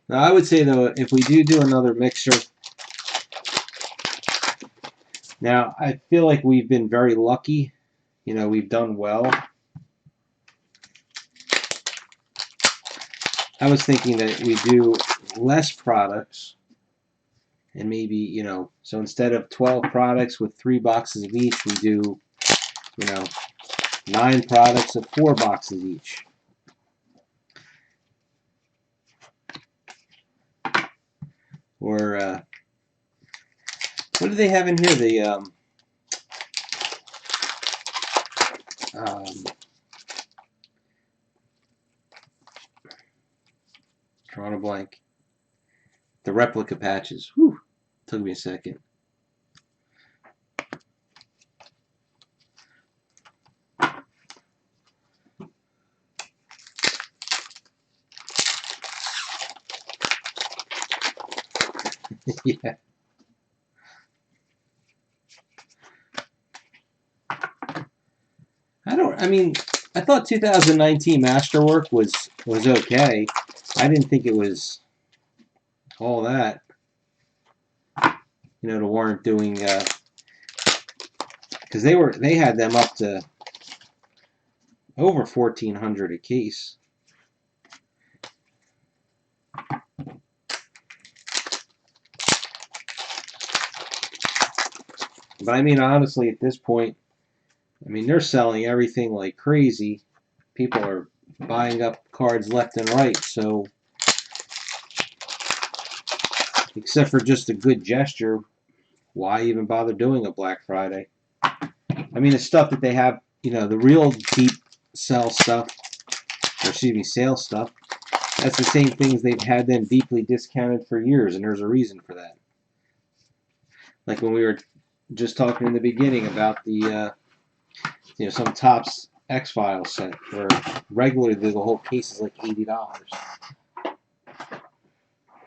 Now, I would say, though, if we do another mixer, now I feel like we've been very lucky. You know, we've done well. I was thinking that we do less products and maybe, you know, so instead of 12 products with 3 boxes of each, we do, you know, 9 products of 4 boxes each. Or, what do they have in here? The, drawing a blank. The replica patches. Whew. Took me a second. Yeah. I mean, I thought 2019 Masterwork was okay. I didn't think it was all that, you know, to warrant doing, because they had them up to over 1,400 a case. But I mean, honestly, at this point, I mean, they're selling everything like crazy. People are buying up cards left and right, so except for just a good gesture, why even bother doing a Black Friday? I mean, the stuff that they have, you know, the real deep sell stuff, or excuse me, sale stuff, that's the same things they've had them deeply discounted for years, and there's a reason for that. Like when we were just talking in the beginning about the, you know, some Topps X-Files set, where regularly the whole case is like $80.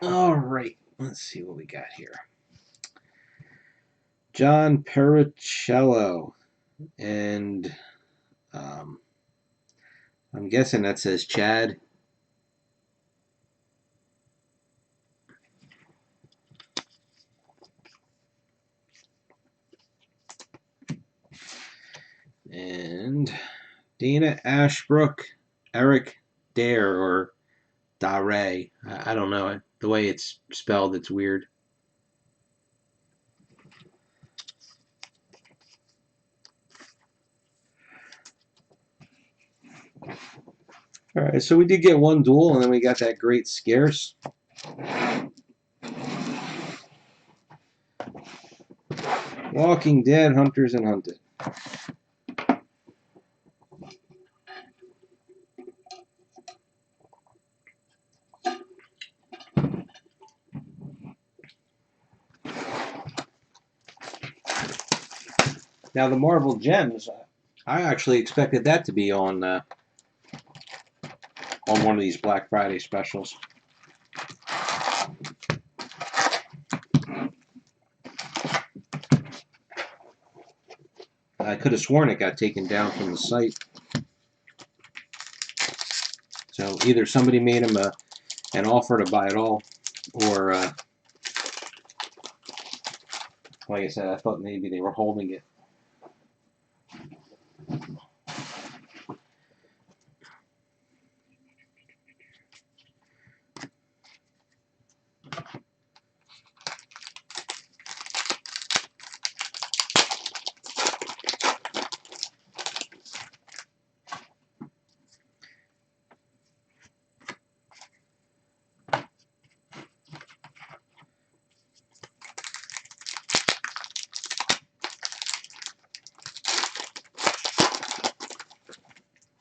All right, let's see what we got here. John Pericello, and I'm guessing that says Chad. And Dana Ashbrook, Eric Dare, or Dare. I don't know. The way it's spelled, it's weird. All right, so we did get one duel, and then we got that great scarce. Walking Dead, Hunters and Hunted. Now the Marvel Gems, I actually expected that to be on on one of these Black Friday specials. I could have sworn it got taken down from the site. So either somebody made him an offer to buy it all, or like I said, I thought maybe they were holding it.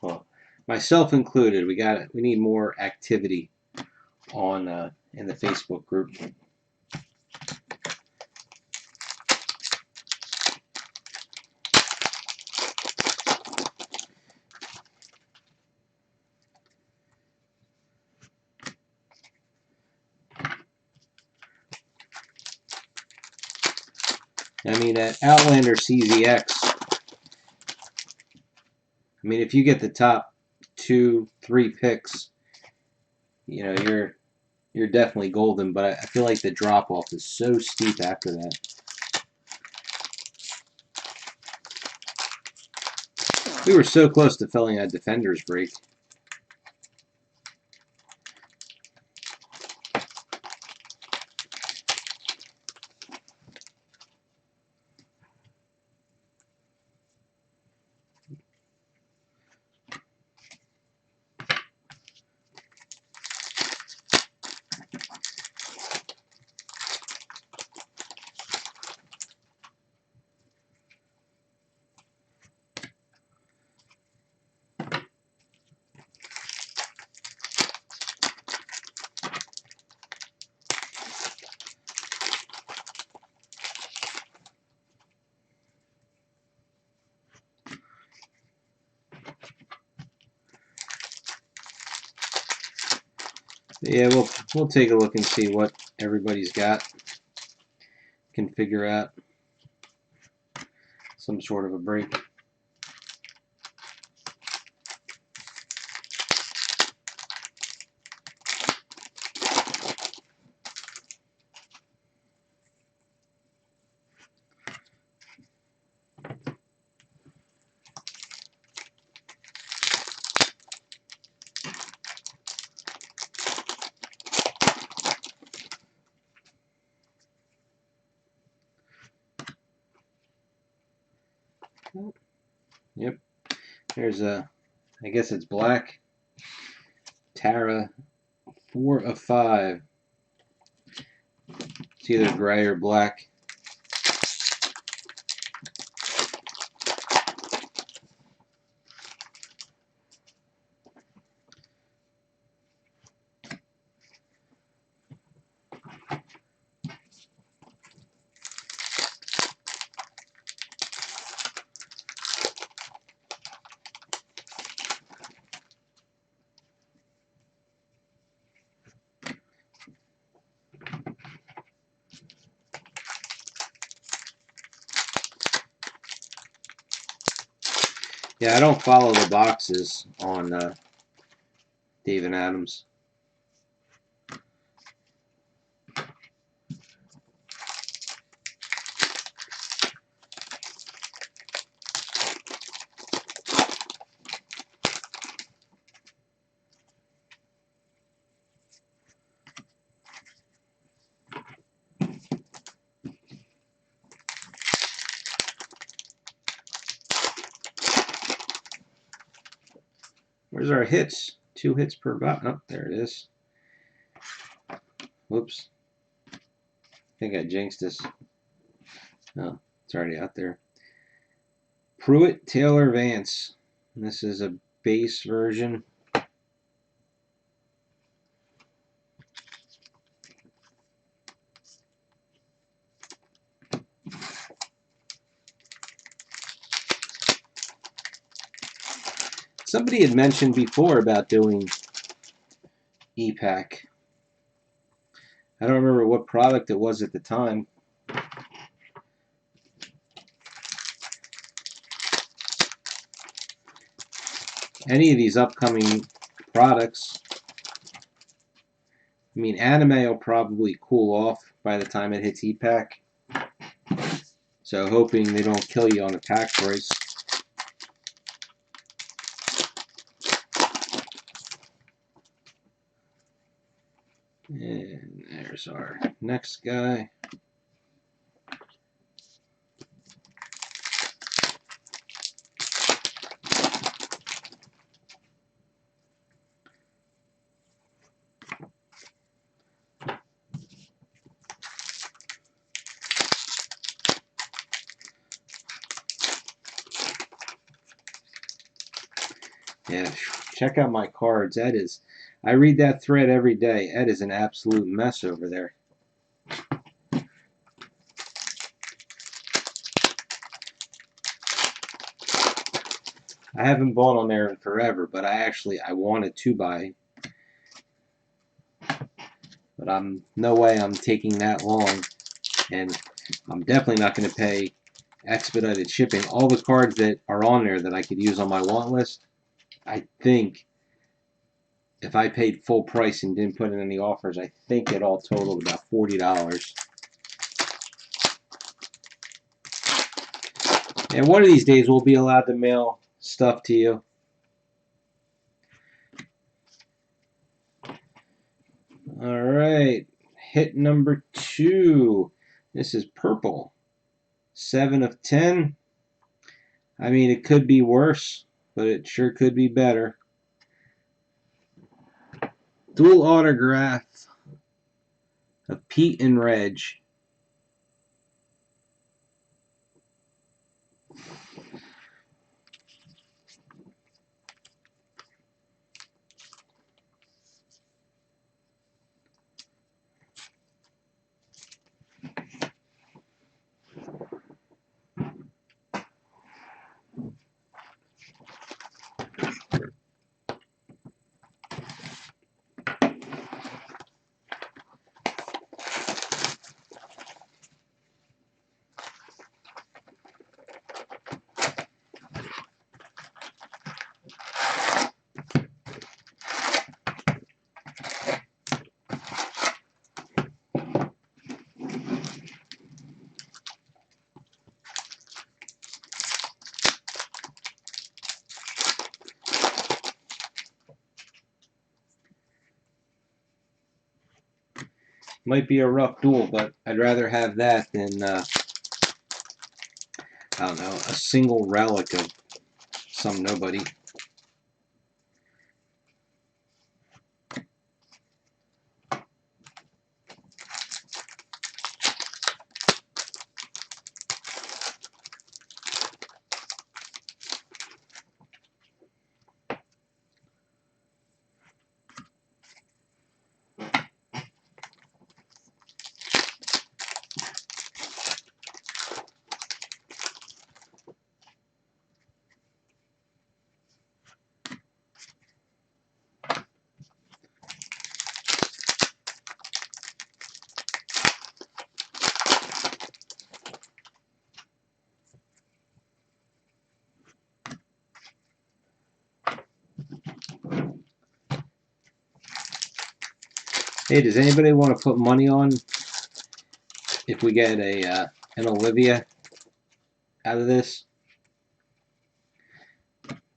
Well, myself included, we need more activity on in the Facebook group. I mean, at Outlander CZX, I mean, if you get the top 2-3 picks, you know, you're definitely golden. But I feel like the drop off is so steep after that. We were so close to filling a Defender's break. Yeah, we'll take a look and see what everybody's got. Can figure out some sort of a break. Yep. There's a, I guess it's black. Tara, 4 of 5. It's either gray or black. Yeah, I don't follow the boxes on Dave and Adams. Where's our hits? 2 hits per box. Oh, there it is. Whoops. I think I jinxed this. Oh, it's already out there. Pruitt, Taylor, Vance. This is a base version. Somebody had mentioned before about doing e-pack. I don't remember what product it was at the time. Any of these upcoming products. I mean, anime will probably cool off by the time it hits e-pack. So hoping they don't kill you on the pack price. And there's our next guy. Yeah, check out my cards. Ed is, I read that thread every day. Ed is an absolute mess over there. I haven't bought on there in forever, but I wanted to buy. But no way I'm taking that long. And I'm definitely not going to pay expedited shipping. All the cards that are on there that I could use on my want list, I think if I paid full price and didn't put in any offers, I think it all totaled about $40. And one of these days we'll be allowed to mail stuff to you. All right, hit number 2. This is purple. 7 of 10. I mean, it could be worse, but it sure could be better. Dual autograph of Pete and Reg. Might be a rough duel, but I'd rather have that than, I don't know, a single relic of some nobody. Hey, does anybody want to put money on if we get an Olivia out of this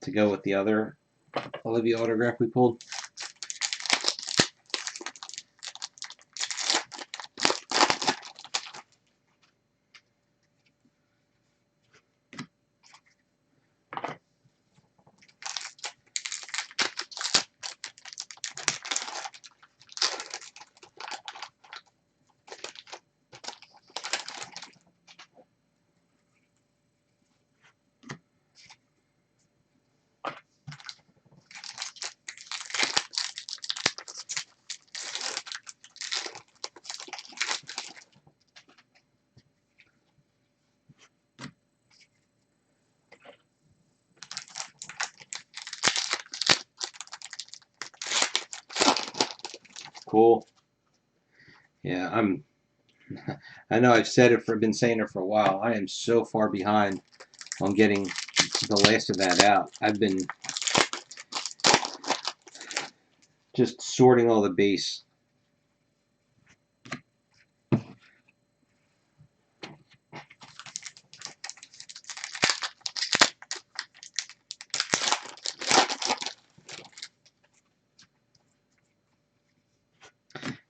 to go with the other Olivia autograph we pulled? Cool. Yeah, I know I've said it been saying it for a while. I am so far behind on getting the last of that out. I've been just sorting all the base.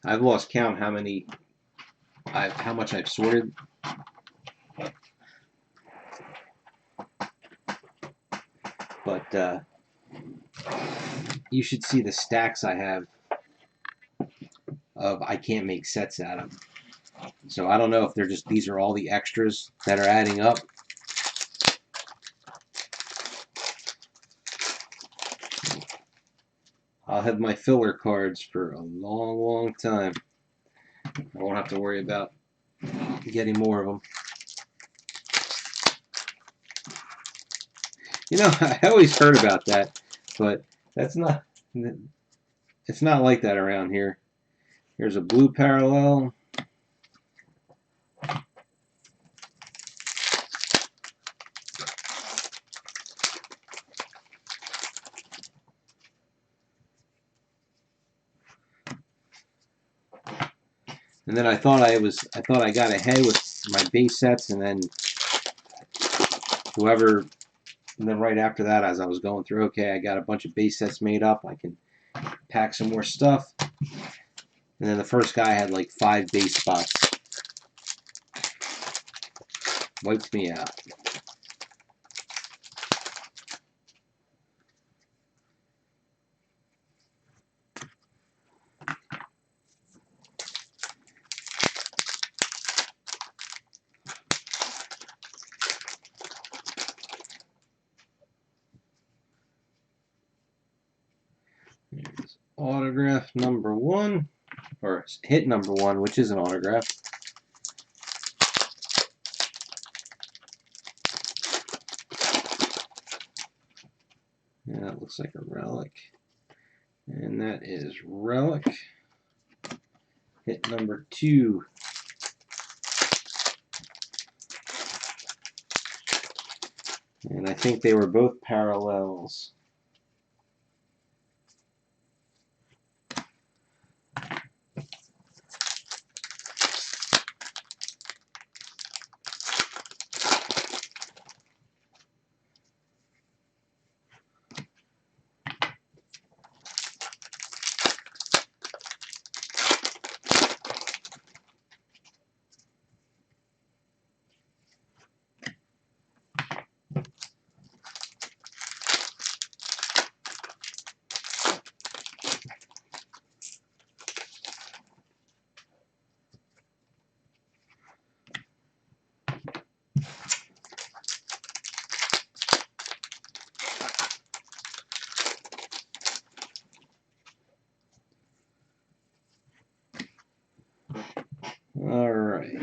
I've lost count how much I've sorted. But you should see the stacks I have of I can't make sets out of. So I don't know if these are all the extras that are adding up. I'll have my filler cards for a long, long time. I won't have to worry about getting more of them. You know, I always heard about that, but it's not like that around here. Here's a blue parallel. And then I thought I got ahead with my base sets, and then right after that, as I was going through, okay, I got a bunch of base sets made up. I can pack some more stuff. And then the first guy had like 5 base spots. Wiped me out. Here's autograph number 1, or hit number 1, which is an autograph. Yeah, that looks like a relic. And that is relic. Hit number 2. And I think they were both parallels. All right.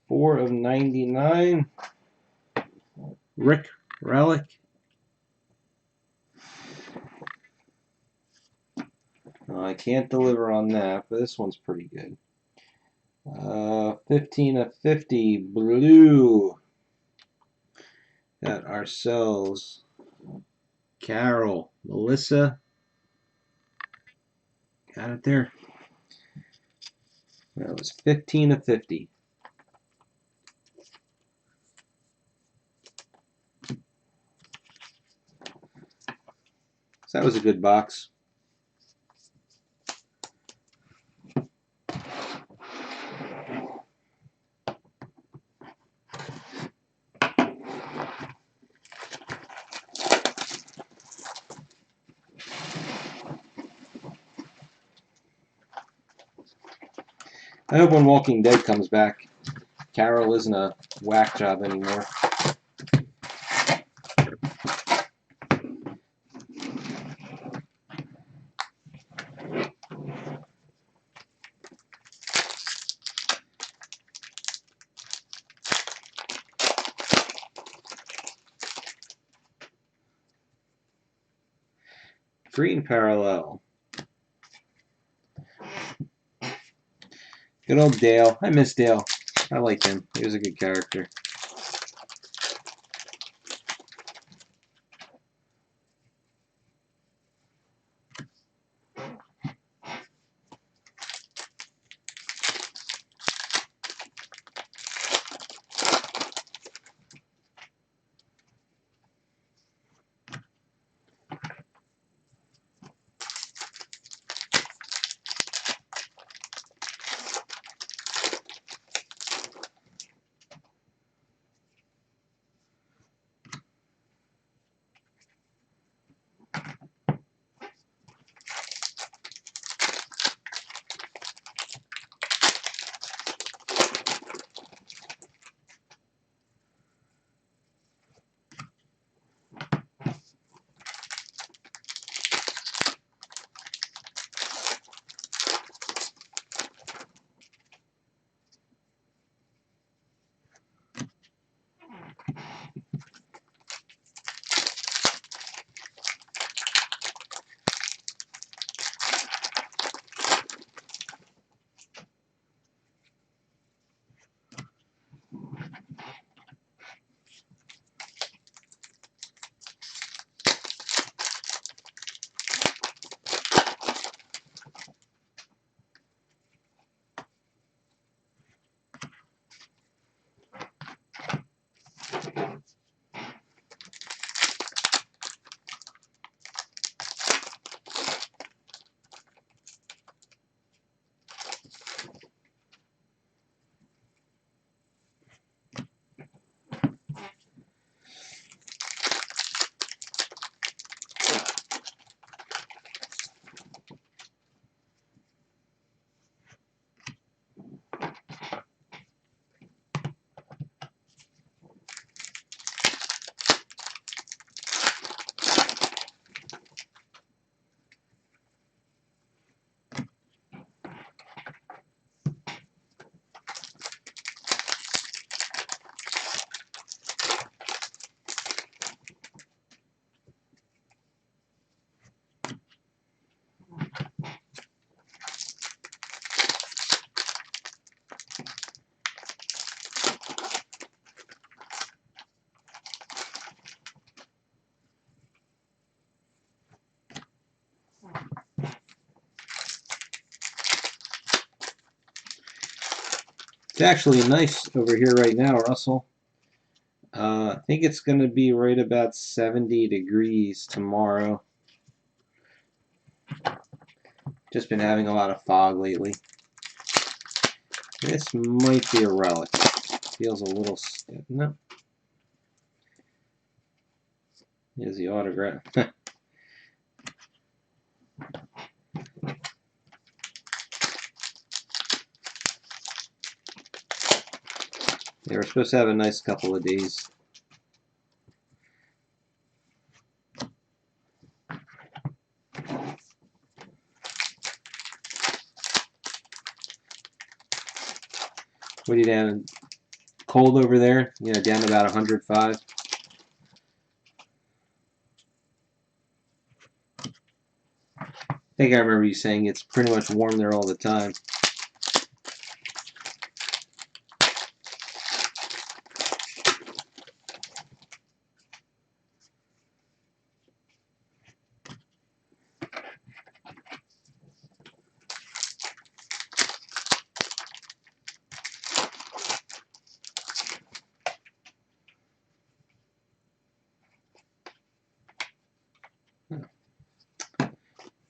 4 of 99. Rick Relic. I can't deliver on that, but this one's pretty good. 15 of 50. Blue. Got ourselves Carol, Melissa. Got it there. That was 15 of 50. So that was a good box. I hope when Walking Dead comes back, Carol isn't a whack job anymore. Green parallel. Good old Dale. I miss Dale. I liked him. He was a good character. It's actually nice over here right now, Russell. I think it's going to be right about 70 degrees tomorrow. Just been having a lot of fog lately. This might be a relic. Feels a little stiff. No. Here's the autograph. They were supposed to have a nice couple of days. What are you down? Cold over there? You know, down about 105. I think I remember you saying it's pretty much warm there all the time.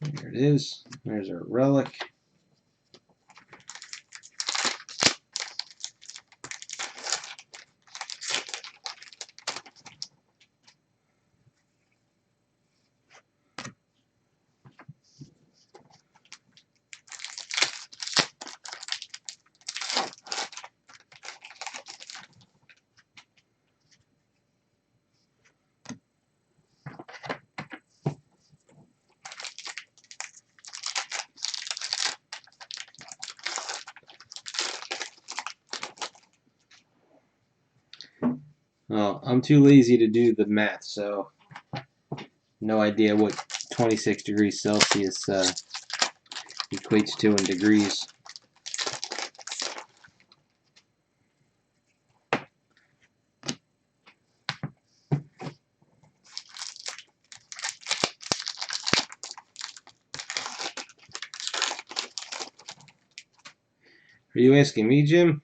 There it is. There's our relic. Well, I'm too lazy to do the math, so no idea what 26 degrees Celsius equates to in degrees. Are you asking me, Jim?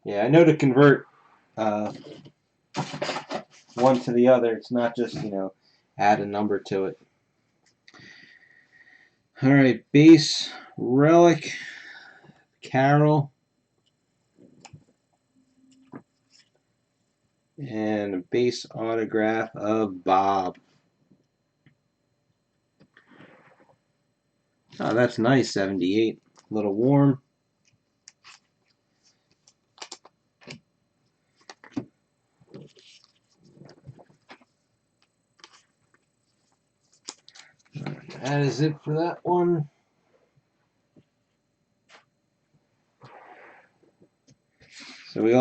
Yeah, I know to convert one to the other. It's not just, add a number to it. All right, base relic, Carol, and a base autograph of Bob. Oh, that's nice, 78. A little warm. That is it for that one.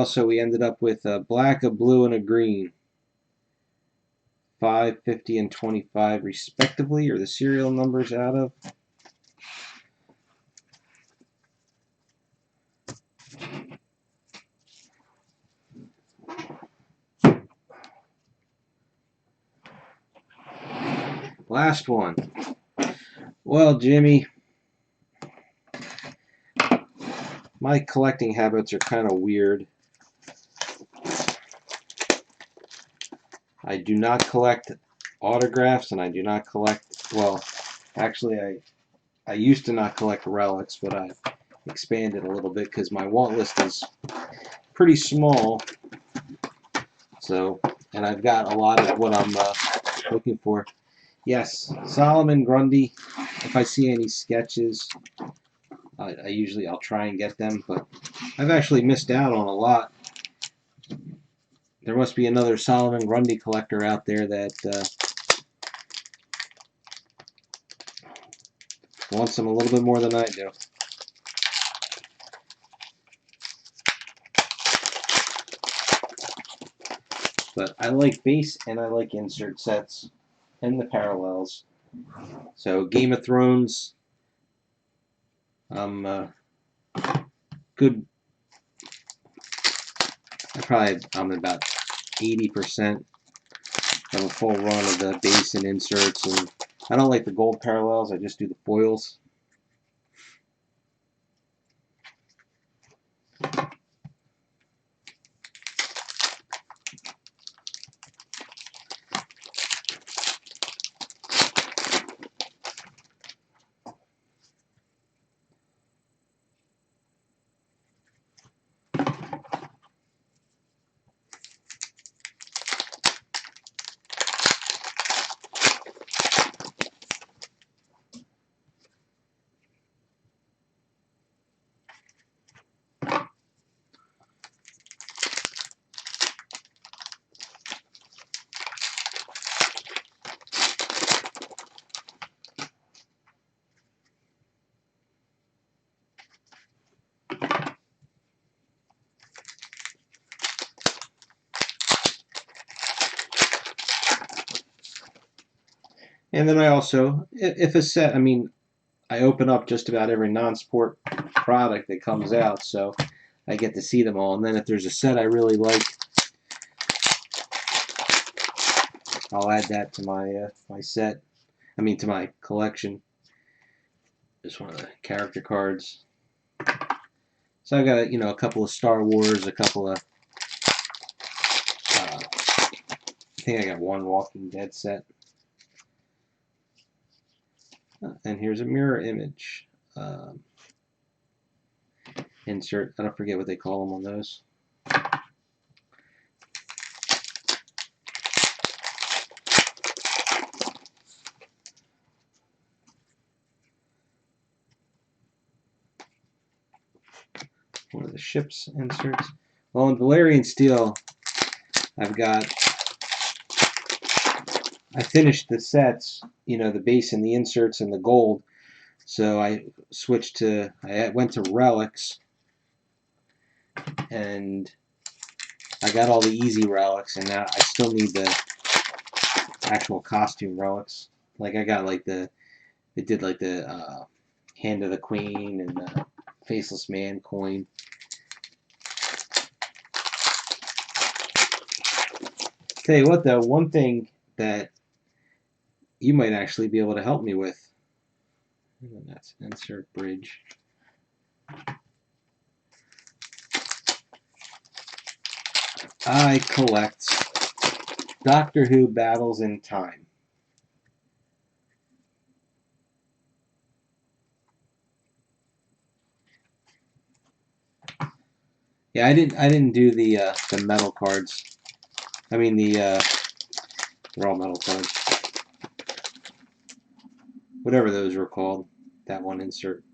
So we ended up with a black, a blue, and a green. 5, 50, and 25 respectively, or the serial numbers out of. Last one. Well, Jimmy, my collecting habits are kind of weird. I do not collect autographs, and I do not collect, well, actually I used to not collect relics, but I expanded a little bit because my want list is pretty small. So, and I've got a lot of what I'm looking for. Yes, Solomon Grundy. If I see any sketches, I'll try and get them, but I've actually missed out on a lot. There must be another Solomon Grundy collector out there that wants them a little bit more than I do. But I like base and I like insert sets and the parallels. So Game of Thrones, I'm good. I'm about 80% of a full run of the base and inserts, and I don't like the gold parallels. I just do the foils. And then I also, if a set, I open up just about every non-sport product that comes out, so I get to see them all. And then if there's a set I really like, I'll add that to my set. To my collection. Just one of the character cards. So I got a couple of Star Wars, a couple of. I think I got one Walking Dead set. And here's a mirror image insert. I don't forget what they call them on those. One of the ship's inserts. Well, in Valyrian Steel, I finished the sets, the base and the inserts and the gold. So I switched to, I went to relics, and I got all the easy relics, and now I still need the actual costume relics. Like I got like the, it did like the Hand of the Queen and the Faceless Man coin. Tell you what though, one thing that you might actually be able to help me with, and that's insert bridge. I collect Doctor Who Battles in Time. Yeah, I didn't do the metal cards. I mean they're all metal cards. Whatever those were called. That one insert.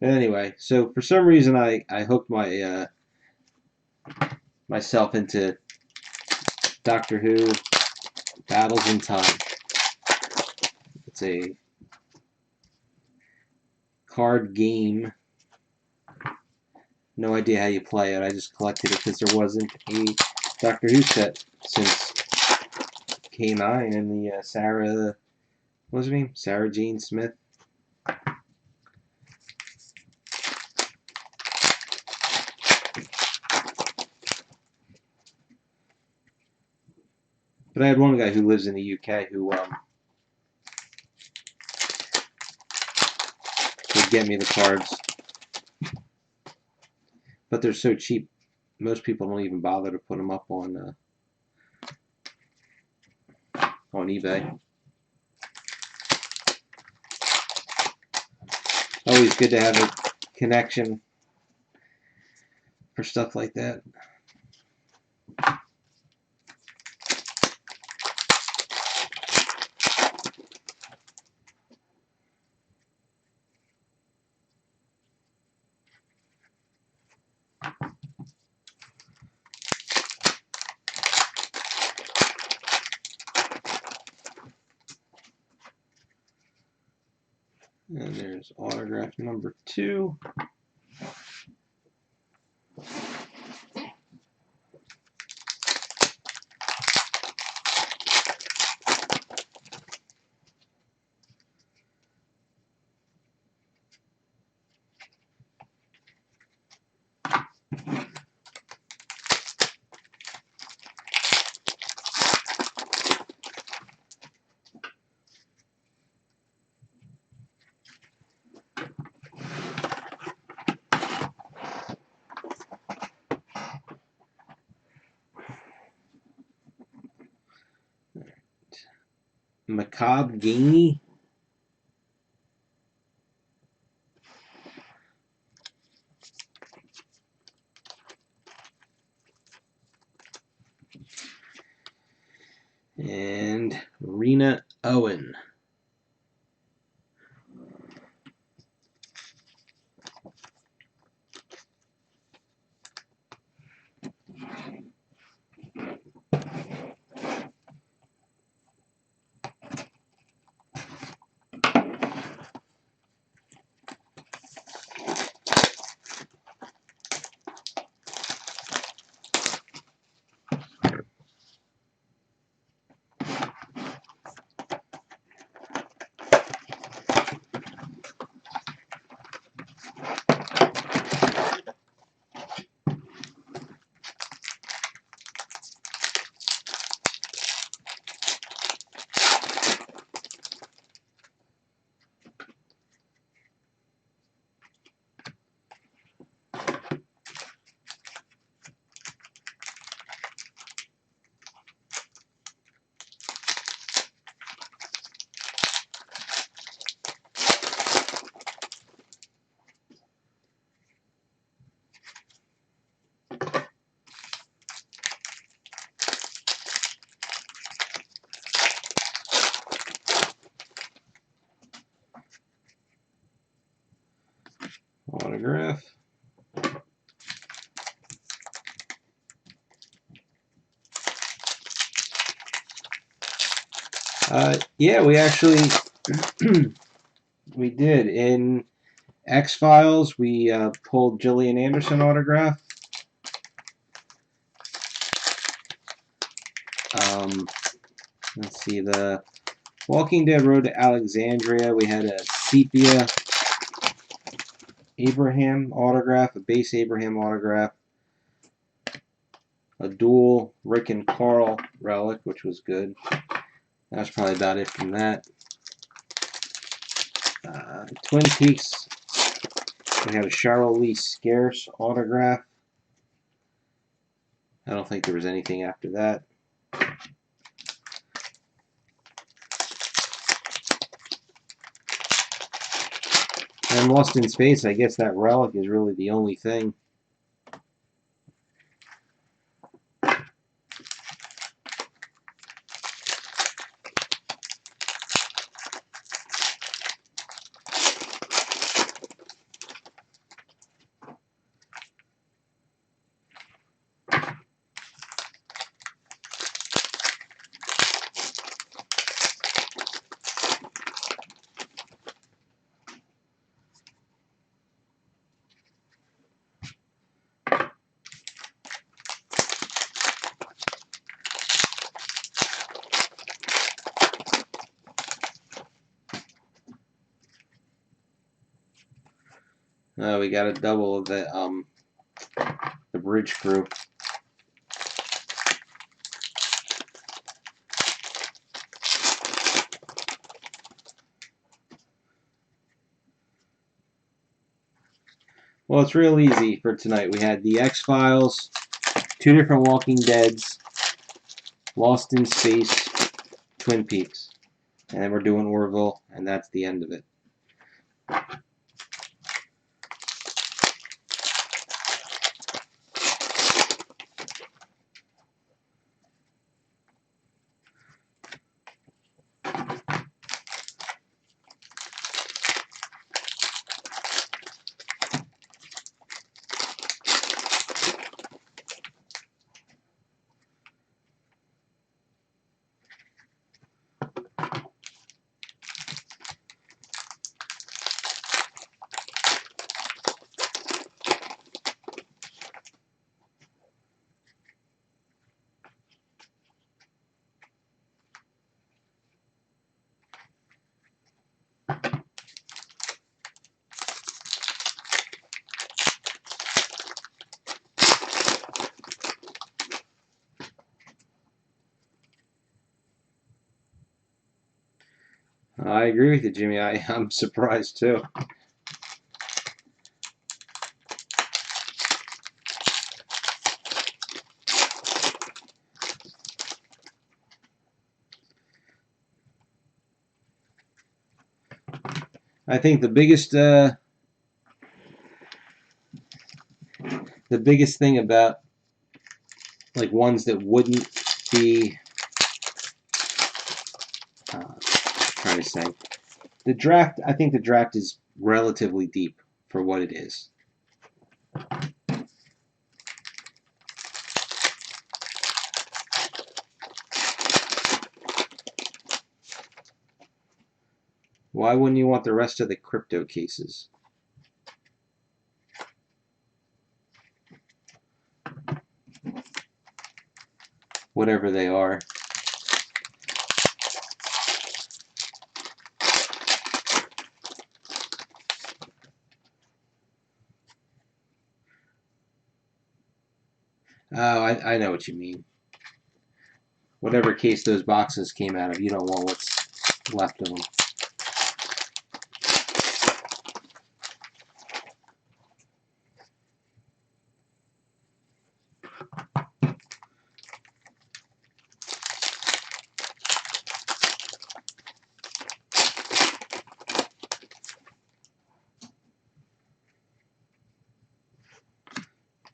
Anyway, so for some reason I hooked my myself into Doctor Who Battles in Time. It's a card game. No idea how you play it. I just collected it because there wasn't a Doctor Who set since K9 and the Sarah, what was her name? Sarah Jane Smith. But I had one guy who lives in the UK who would get me the cards. But they're so cheap, most people don't even bother to put them up on eBay. Always good to have a connection for stuff like that. And there's autograph number 2. Macabre Gamey. And Rena Owen. Autograph. Yeah, we actually we did in X-Files. We pulled Gillian Anderson autograph. Let's see, the Walking Dead Road to Alexandria. We had a sepia Abraham autograph, a base Abraham autograph, a dual Rick and Carl relic, which was good. That's probably about it from that. Twin Peaks. We had a Cheryl Lee Scarce autograph. I don't think there was anything after that. And Lost in Space, I guess that relic is really the only thing. We got a double of the Bridge Crew. Well, it's real easy for tonight. We had the X-Files, 2 different Walking Deads, Lost in Space, Twin Peaks. And then we're doing Orville, and that's the end of it. I agree with you, Jimmy. I'm surprised too. I think the biggest thing about like ones that wouldn't be trying to say the draft. I think the draft is relatively deep for what it is. Why wouldn't you want the rest of the crypto cases? Whatever they are. Oh, I know what you mean. Whatever case those boxes came out of, you don't want what's left of them.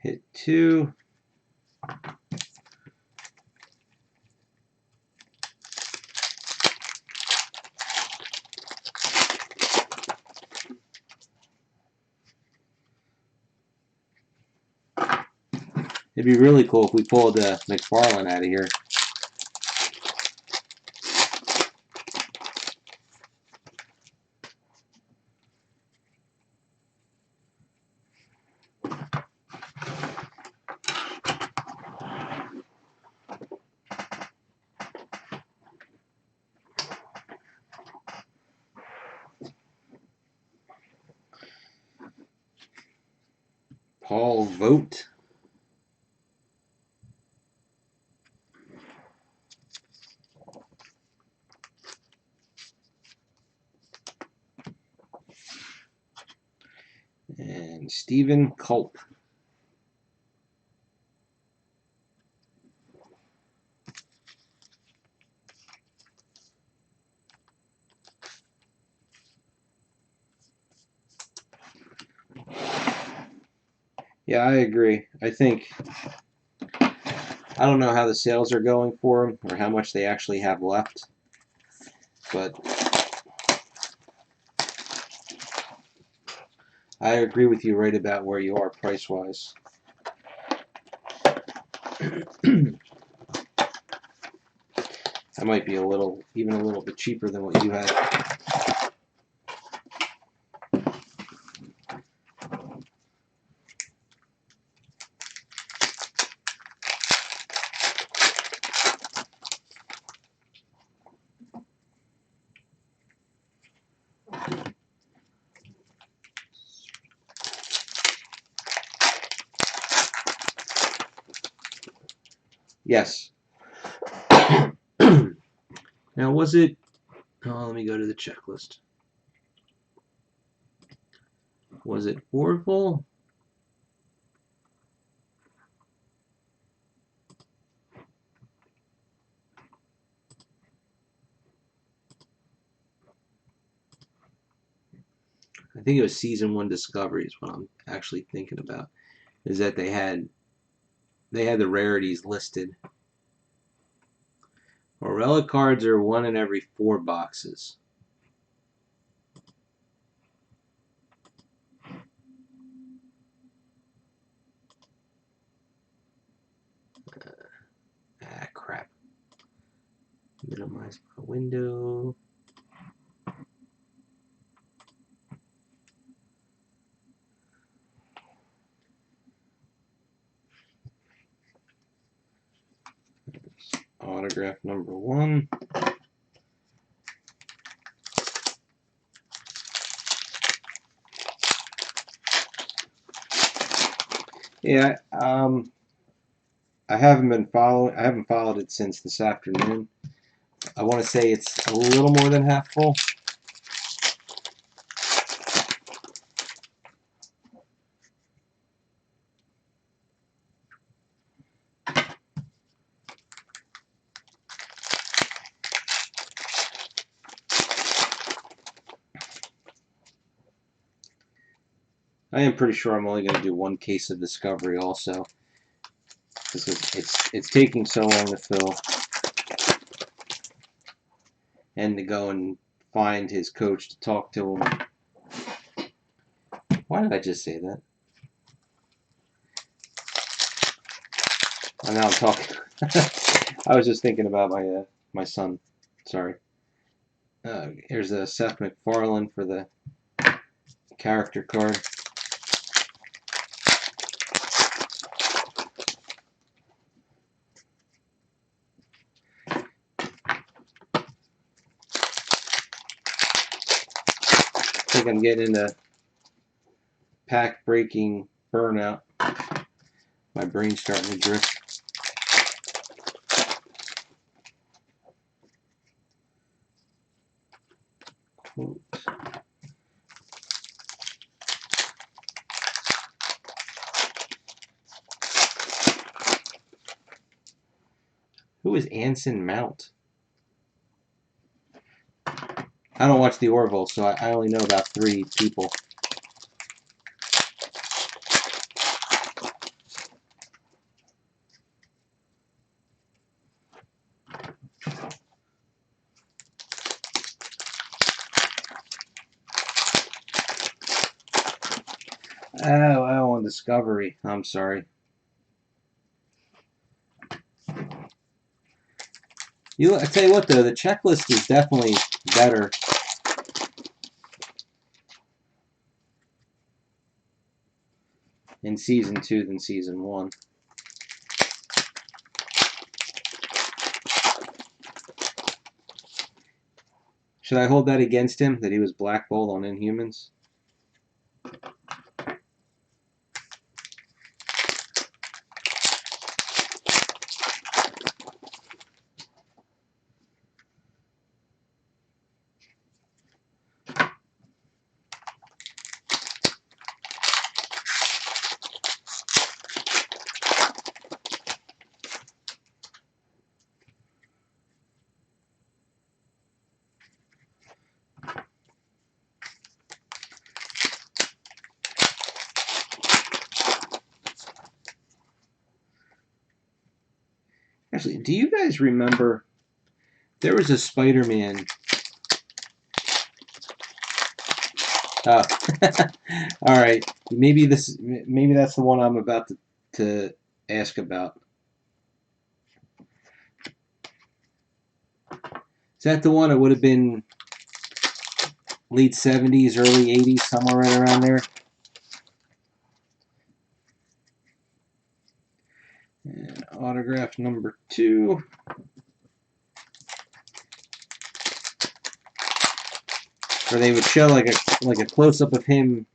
Hit 2. It'd be really cool if we pulled McFarlane out of here. Paul Vogt. And Stephen Culp. Yeah, I agree. I don't know how the sales are going for them or how much they actually have left, but I agree with you right about where you are price-wise. I might be even a little bit cheaper than what you had. Yes. Now, was it... Oh, let me go to the checklist. Was it Orville? I think it was Season 1 Discovery is what I'm actually thinking about. Is that they had the rarities listed. Relic cards are 1 in every 4 boxes. Crap. Minimize my window. Autograph number 1. Yeah, I haven't followed it since this afternoon. I want to say it's a little more than half full. I am pretty sure I'm only going to do 1 case of Discovery also, because it's taking so long to fill, and to go and find his coach to talk to him. Why did I just say that? Oh, now I'm talking. I was just thinking about my son. Sorry. Here's a Seth MacFarlane for the character card. I think I'm getting into pack breaking burnout. My brain's starting to drift. Quote. Who is Anson Mount? I don't watch the Orville, so I only know about 3 people. Oh, on Discovery. I'm sorry. I tell you what, though, the checklist is definitely better. In Season 2 than Season 1. Should I hold that against him, that he was blackballed on Inhumans? Actually, do you guys remember there was a Spider-Man? Oh, all right. Maybe that's the one I'm about to ask about. Is that the one? It would have been late 70s, early 80s, somewhere right around there. And autograph number 2. Where they would show like a close up of him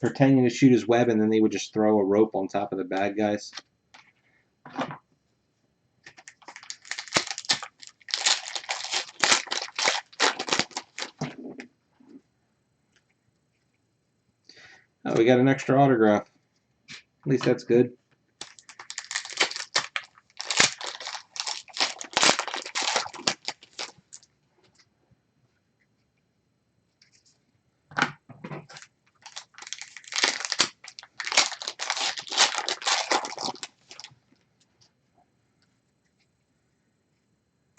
pretending to shoot his web, and then they would just throw a rope on top of the bad guys. Oh, we got an extra autograph. At least that's good.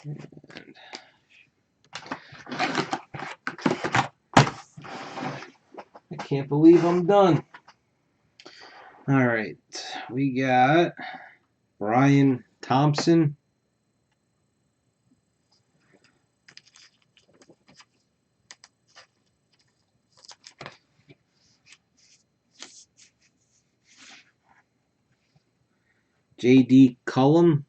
And I can't believe I'm done. All right, we got Brian Thompson. J.D. Cullum.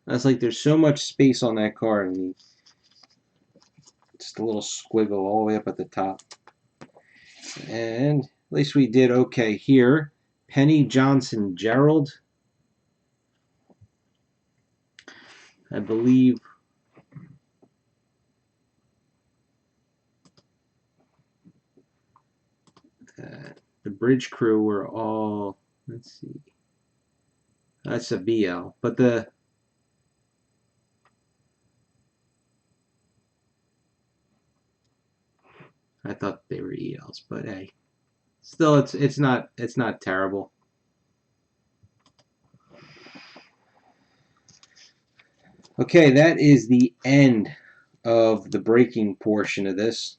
That's like there's so much space on that card, and just a little squiggle all the way up at the top. And at least we did okay here. Penny Johnson Gerald. I believe the bridge crew were all, let's see, that's a BL, but I thought they were ELs, but hey, still it's not terrible. Okay, that is the end of the breaking portion of this.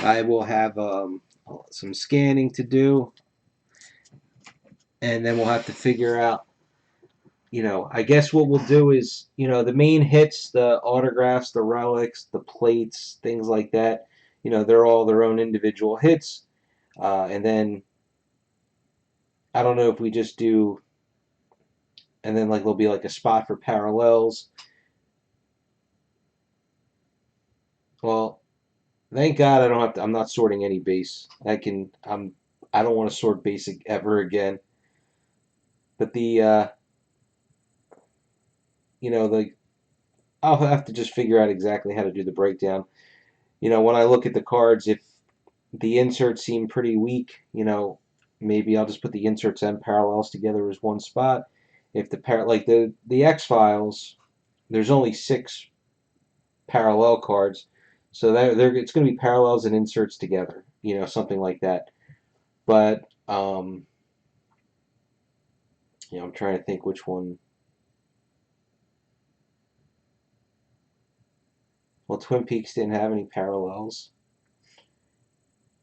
I will have some scanning to do, and then we'll have to figure out, I guess what we'll do is, the main hits, the autographs, the relics, the plates, things like that, they're all their own individual hits. And then I don't know if we just do, and then like there'll be like a spot for parallels. Well, thank God I don't have to. I'm not sorting any base. I don't want to sort basic ever again. But I'll have to just figure out exactly how to do the breakdown. When I look at the cards, if the inserts seem pretty weak, maybe I'll just put the inserts and parallels together as one spot. If like the X-Files, there's only 6 parallel cards, so it's going to be parallels and inserts together, something like that. But I'm trying to think which one. Well, Twin Peaks didn't have any parallels,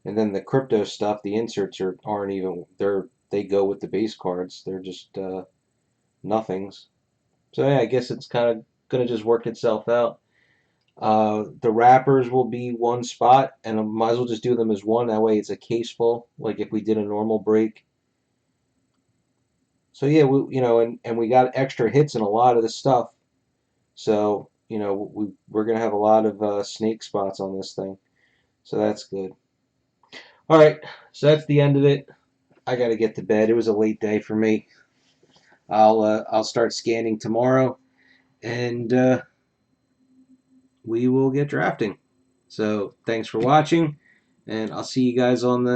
and then the crypto stuff, the inserts aren't even they go with the base cards. They're just nothings. So yeah, I guess it's kind of gonna just work itself out. The wrappers will be one spot, and I might as well just do them as one. That way it's a case full, like if we did a normal break. So yeah, and we got extra hits in a lot of the stuff. So we're gonna have a lot of snake spots on this thing. So that's good. All right, so that's the end of it. I gotta get to bed. It was a late day for me. I'll start scanning tomorrow, and we will get drafting. So thanks for watching, and I'll see you guys on the